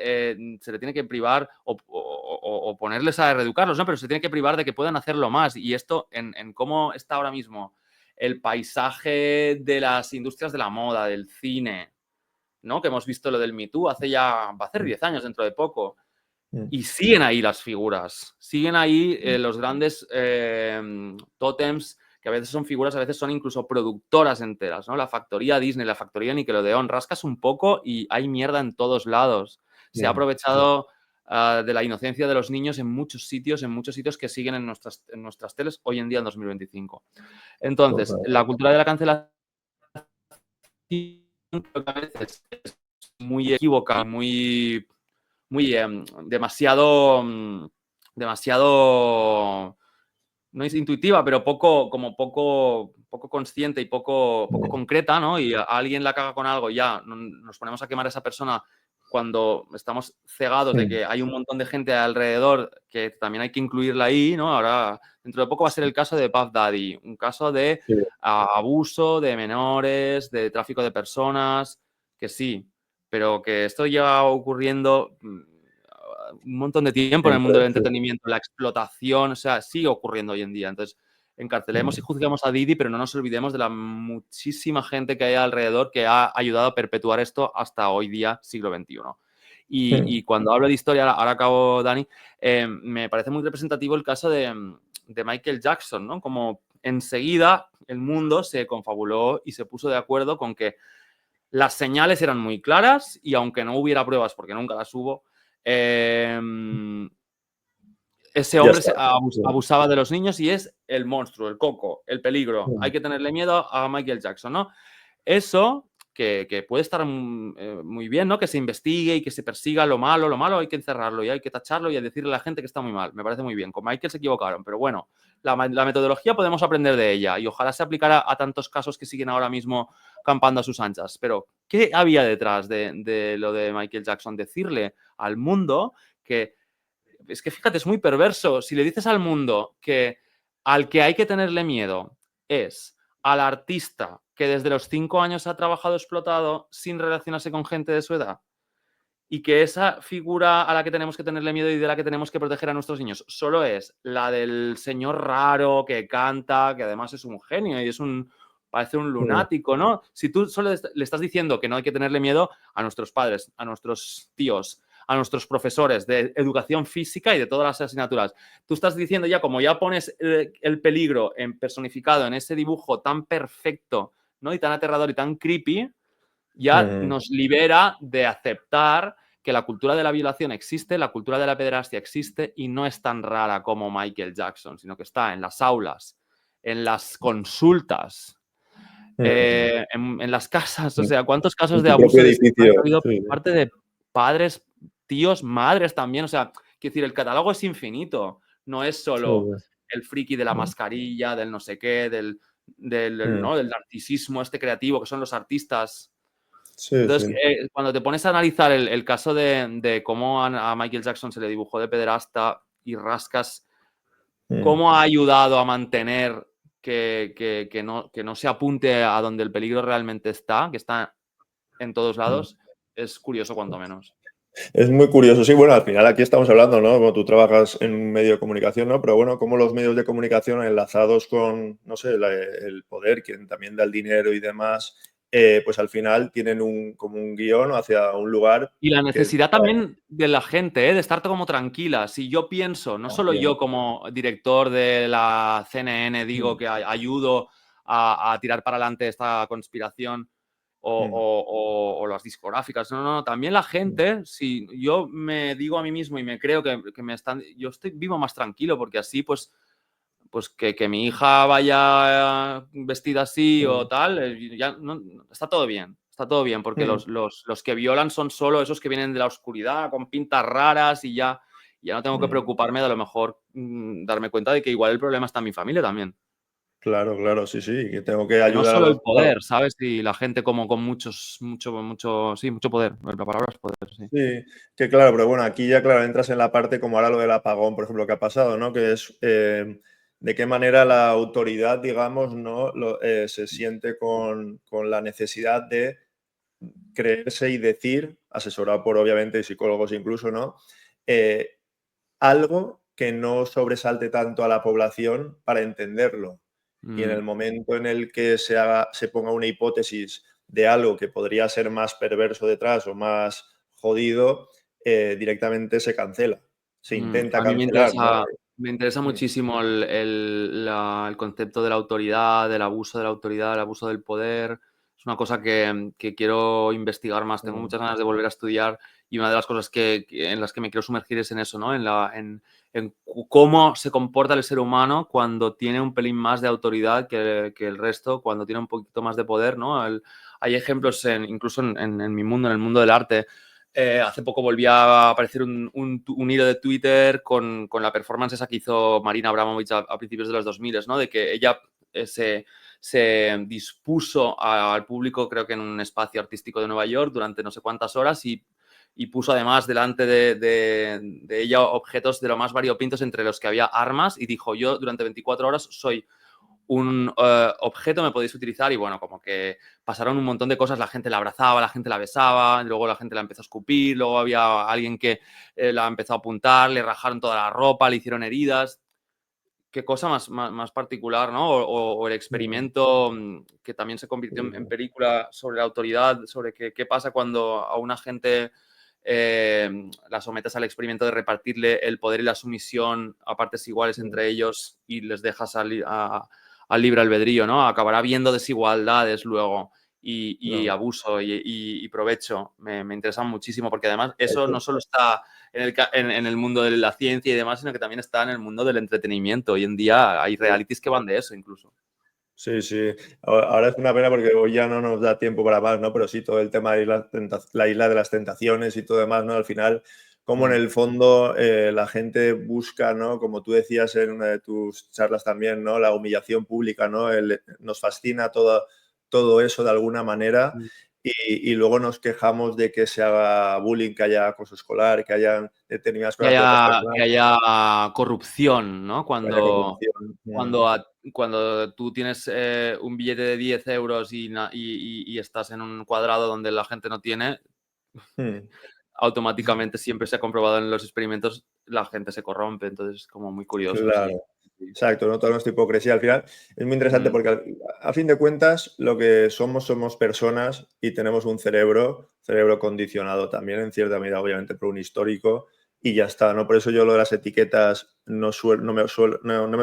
se le tiene que privar o ponerles a reeducarlos, ¿no? Pero se tiene que privar de que puedan hacerlo más. Y esto en cómo está ahora mismo el paisaje de las industrias de la moda, del cine, ¿no? Que hemos visto lo del Me Too va a hacer 10 años dentro de poco. Y siguen ahí las figuras, siguen ahí los grandes tótems, que a veces son figuras, a veces son incluso productoras enteras, ¿no? La factoría Disney, la factoría Nickelodeon, rascas un poco y hay mierda en todos lados. Se ha aprovechado de la inocencia de los niños en muchos sitios que siguen en nuestras teles hoy en día en 2025. Entonces, Total. la cultura de la cancelación creo que a veces es muy equívoca, demasiado, no es intuitiva, pero poco consciente y poco concreta, ¿no? Y a alguien la caga con algo, ya nos ponemos a quemar a esa persona cuando estamos cegados de que hay un montón de gente alrededor que también hay que incluirla ahí, ¿no? Ahora, dentro de poco va a ser el caso de Puff Daddy, un caso de abuso de menores, de tráfico de personas, que sí, pero que esto lleva ocurriendo un montón de tiempo en el mundo del entretenimiento, la explotación, o sea, sigue ocurriendo hoy en día. Entonces, encarcelemos y juzguemos a Didi, pero no nos olvidemos de la muchísima gente que hay alrededor que ha ayudado a perpetuar esto hasta hoy día, siglo XXI. Y cuando hablo de historia, ahora acabo, Dani, me parece muy representativo el caso de Michael Jackson, ¿no? Como enseguida el mundo se confabuló y se puso de acuerdo con que las señales eran muy claras y aunque no hubiera pruebas, porque nunca las hubo, ese hombre abusaba de los niños y es el monstruo, el coco, el peligro. Hay que tenerle miedo a Michael Jackson, ¿no? Eso que puede estar muy bien, ¿no? Que se investigue y que se persiga lo malo hay que encerrarlo y hay que tacharlo y decirle a la gente que está muy mal. Me parece muy bien. Con Michael se equivocaron, pero bueno, la metodología podemos aprender de ella y ojalá se aplicara a tantos casos que siguen ahora mismo campando a sus anchas. Pero, ¿qué había detrás de lo de Michael Jackson? Decirle al mundo que, es que fíjate, es muy perverso. Si le dices al mundo que al que hay que tenerle miedo es al artista que desde los 5 años ha trabajado explotado sin relacionarse con gente de su edad y que esa figura a la que tenemos que tenerle miedo y de la que tenemos que proteger a nuestros niños solo es la del señor raro que canta, que además es un genio y parece un lunático, ¿no? Si tú solo le estás diciendo que no hay que tenerle miedo a nuestros padres, a nuestros tíos, a nuestros profesores de educación física y de todas las asignaturas, tú estás diciendo ya, como ya pones el peligro personificado en ese dibujo tan perfecto, ¿no? Y tan aterrador y tan creepy, ya nos libera de aceptar que la cultura de la violación existe, la cultura de la pederastia existe y no es tan rara como Michael Jackson, sino que está en las aulas, en las consultas, en las casas. O sea, ¿cuántos casos de abuso de sexualidad ha habido por parte de padres, tíos, madres también? O sea, quiero decir, el catálogo es infinito. No es solo el friki de la mascarilla, del no sé qué, del narcisismo este creativo, que son los artistas. Entonces, cuando te pones a analizar el caso de cómo a Michael Jackson se le dibujó de pederasta y rascas cómo ha ayudado a mantener que no se apunte a donde el peligro realmente está, que está en todos lados, es curioso cuanto menos. Es muy curioso. Sí, bueno, al final aquí estamos hablando, ¿no? Como tú trabajas en un medio de comunicación, ¿no? Pero bueno, como los medios de comunicación enlazados con, no sé, el poder, quien también da el dinero y demás, pues al final tienen como un guión hacia un lugar. Y la necesidad también de la gente, de estar como tranquila. Si yo pienso, no solo yo como director de la CNN digo que ayudo a tirar para adelante esta conspiración o las discográficas, no, también la gente, si yo me digo a mí mismo y me creo que yo vivo más tranquilo porque así pues que mi hija vaya vestida así o tal, ya está todo bien. Está todo bien, porque los que violan son solo esos que vienen de la oscuridad, con pintas raras y ya no tengo que preocuparme de a lo mejor darme cuenta de que igual el problema está en mi familia también. Claro, claro, sí, que tengo que Que no ayudar a solo los... el poder, ¿sabes? Y la gente como con mucho poder. La palabra es poder, sí. Sí, que claro, pero bueno, aquí ya claro, entras en la parte como ahora lo del apagón, por ejemplo, que ha pasado, ¿no? Que es de qué manera la autoridad, digamos, ¿no? Se siente con la necesidad de creerse y decir, asesorado por obviamente psicólogos incluso, ¿no? Algo que no sobresalte tanto a la población para entenderlo. Y en el momento en el que se ponga una hipótesis de algo que podría ser más perverso detrás o más jodido, directamente se cancela. Se intenta A mí cancelar, ¿no? me interesa muchísimo el concepto de la autoridad, del abuso de la autoridad, del abuso del poder. Es una cosa que quiero investigar más. Tengo muchas ganas de volver a estudiar y una de las cosas en las que me quiero sumergir es en eso, ¿no? En cómo se comporta el ser humano cuando tiene un pelín más de autoridad que el resto, cuando tiene un poquito más de poder, ¿no? hay ejemplos incluso en mi mundo, en el mundo del arte. Hace poco volvió a aparecer un hilo de Twitter con la performance esa que hizo Marina Abramovic a principios de los 2000, ¿no? De que ella se dispuso al público, creo que en un espacio artístico de Nueva York, durante no sé cuántas horas y puso además delante de ella objetos de lo más variopintos, entre los que había armas, y dijo: yo durante 24 horas soy un objeto, me podéis utilizar. Y bueno, como que pasaron un montón de cosas, la gente la abrazaba, la gente la besaba, luego la gente la empezó a escupir, luego había alguien que la empezó a apuntar, le rajaron toda la ropa, le hicieron heridas. Qué cosa más particular, ¿no? O el experimento que también se convirtió en película sobre la autoridad, sobre qué pasa cuando a una gente la sometes al experimento de repartirle el poder y la sumisión a partes iguales entre ellos y les dejas al libre albedrío, ¿no? Acabará habiendo desigualdades luego y abuso y provecho. Me interesan muchísimo porque además eso no solo está en el mundo de la ciencia y demás, sino que también está en el mundo del entretenimiento. Hoy en día hay realities que van de eso incluso. Sí, sí. Ahora es una pena porque hoy ya no nos da tiempo para más, ¿no? Pero sí, todo el tema de la isla de las tentaciones y todo demás, ¿no? Al final, como en el fondo la gente busca, ¿no? Como tú decías en una de tus charlas también, ¿no? La humillación pública, ¿no? Nos fascina todo eso de alguna manera y luego nos quejamos de que se haga bullying, que haya acoso escolar, que haya determinadas cosas de otras personas, Que haya corrupción, ¿no? que haya corrupción. Cuando tú tienes un billete de 10 euros y estás en un cuadrado donde la gente no tiene, automáticamente siempre se ha comprobado en los experimentos, la gente se corrompe. Entonces es como muy curioso, sí. Claro, exacto, ¿no? Toda nuestra hipocresía al final es muy interesante porque a fin de cuentas lo que somos personas y tenemos un cerebro condicionado también en cierta medida, obviamente, por un histórico y ya está, ¿no? Por eso yo lo de las etiquetas no me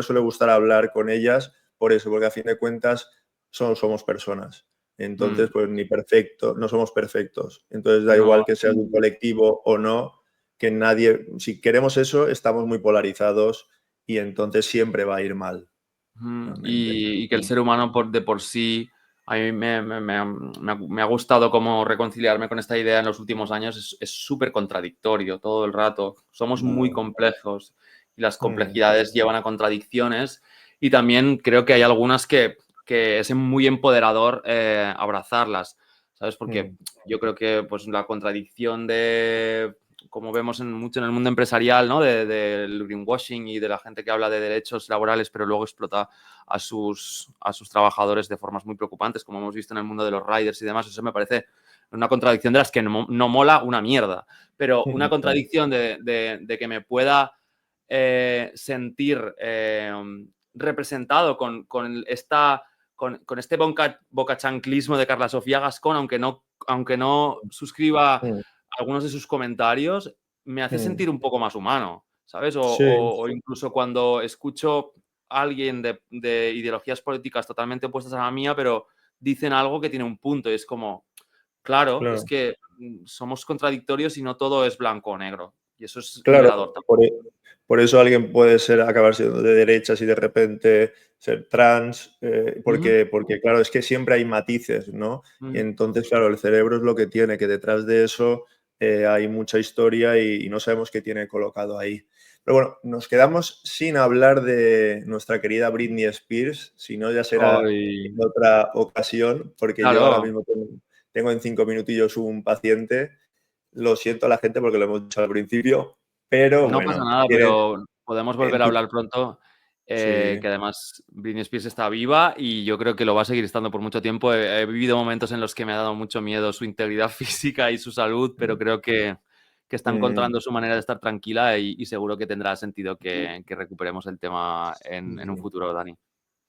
suele gustar hablar con ellas, por eso, porque a fin de cuentas somos personas. Entonces, pues no somos perfectos. Entonces da igual No, que seas de un colectivo o no, que nadie, si queremos eso, estamos muy polarizados y entonces siempre va a ir mal. Realmente. y que el ser humano de por sí, a mí me ha gustado como reconciliarme con esta idea en los últimos años, es súper contradictorio todo el rato. Somos muy complejos y las complejidades llevan a contradicciones y también creo que hay algunas que es muy empoderador abrazarlas, ¿sabes? Porque yo creo que pues, la contradicción de, como vemos mucho en el mundo empresarial, ¿no? Del greenwashing y de la gente que habla de derechos laborales, pero luego explota a sus trabajadores de formas muy preocupantes, como hemos visto en el mundo de los riders y demás. Eso me parece una contradicción de las que no mola una mierda, pero una contradicción de que me pueda sentir representado con este bocachanclismo de Carla Sofía Gascón, aunque no suscriba algunos de sus comentarios, me hace sentir un poco más humano, ¿sabes? Sí, O incluso cuando escucho a alguien de ideologías políticas totalmente opuestas a la mía, pero dicen algo que tiene un punto y es como, claro, es claro. que somos contradictorios y no todo es blanco o negro. Y eso es Claro, liberador también. por eso alguien puede acabar siendo de derechas y de repente ser trans, porque claro, es que siempre hay matices, ¿no? Y entonces, claro, el cerebro es lo que tiene, que detrás de eso hay mucha historia y no sabemos qué tiene colocado ahí. Pero bueno, nos quedamos sin hablar de nuestra querida Britney Spears, si no ya será Ay, en otra ocasión, porque yo ahora claro, mismo tengo en 5 minutillos un paciente. Lo siento a la gente porque lo hemos dicho al principio, pero no pasa bueno, nada, pero podemos volver en a tu hablar pronto. sí, Que además Britney Spears está viva y yo creo que lo va a seguir estando por mucho tiempo. He vivido momentos en los que me ha dado mucho miedo su integridad física y su salud, pero creo que está encontrando su manera de estar tranquila y seguro que tendrá sentido que recuperemos el tema en un futuro, Dani.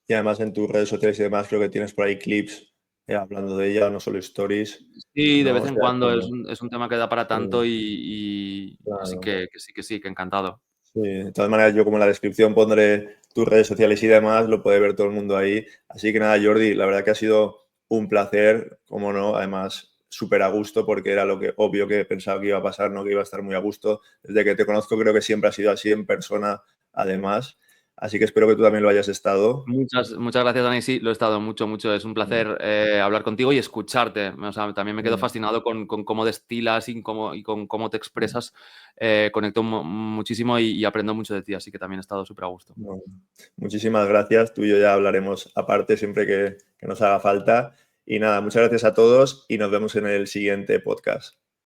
y además en tus redes sociales y demás creo que tienes por ahí clips, hablando de ella, no solo stories, Sí, de ¿no? vez O en sea cuando que es un tema que da para tanto así claro. que sí, que encantado. Sí, de todas maneras, yo como en la descripción pondré tus redes sociales y demás, lo puede ver todo el mundo ahí. Así que nada, Jordi, la verdad que ha sido un placer, como no, además súper a gusto porque era lo que obvio que pensaba que iba a pasar, no que iba a estar muy a gusto. Desde que te conozco creo que siempre ha sido así en persona, además. Así que espero que tú también lo hayas estado. Muchas gracias, Dani. Sí, lo he estado mucho. Es un placer hablar contigo y escucharte. O sea, también me quedo fascinado con cómo destilas y con cómo te expresas. Conecto muchísimo y aprendo mucho de ti, así que también he estado súper a gusto. No, muchísimas gracias. Tú y yo ya hablaremos aparte siempre que nos haga falta. Y nada, muchas gracias a todos y nos vemos en el siguiente podcast.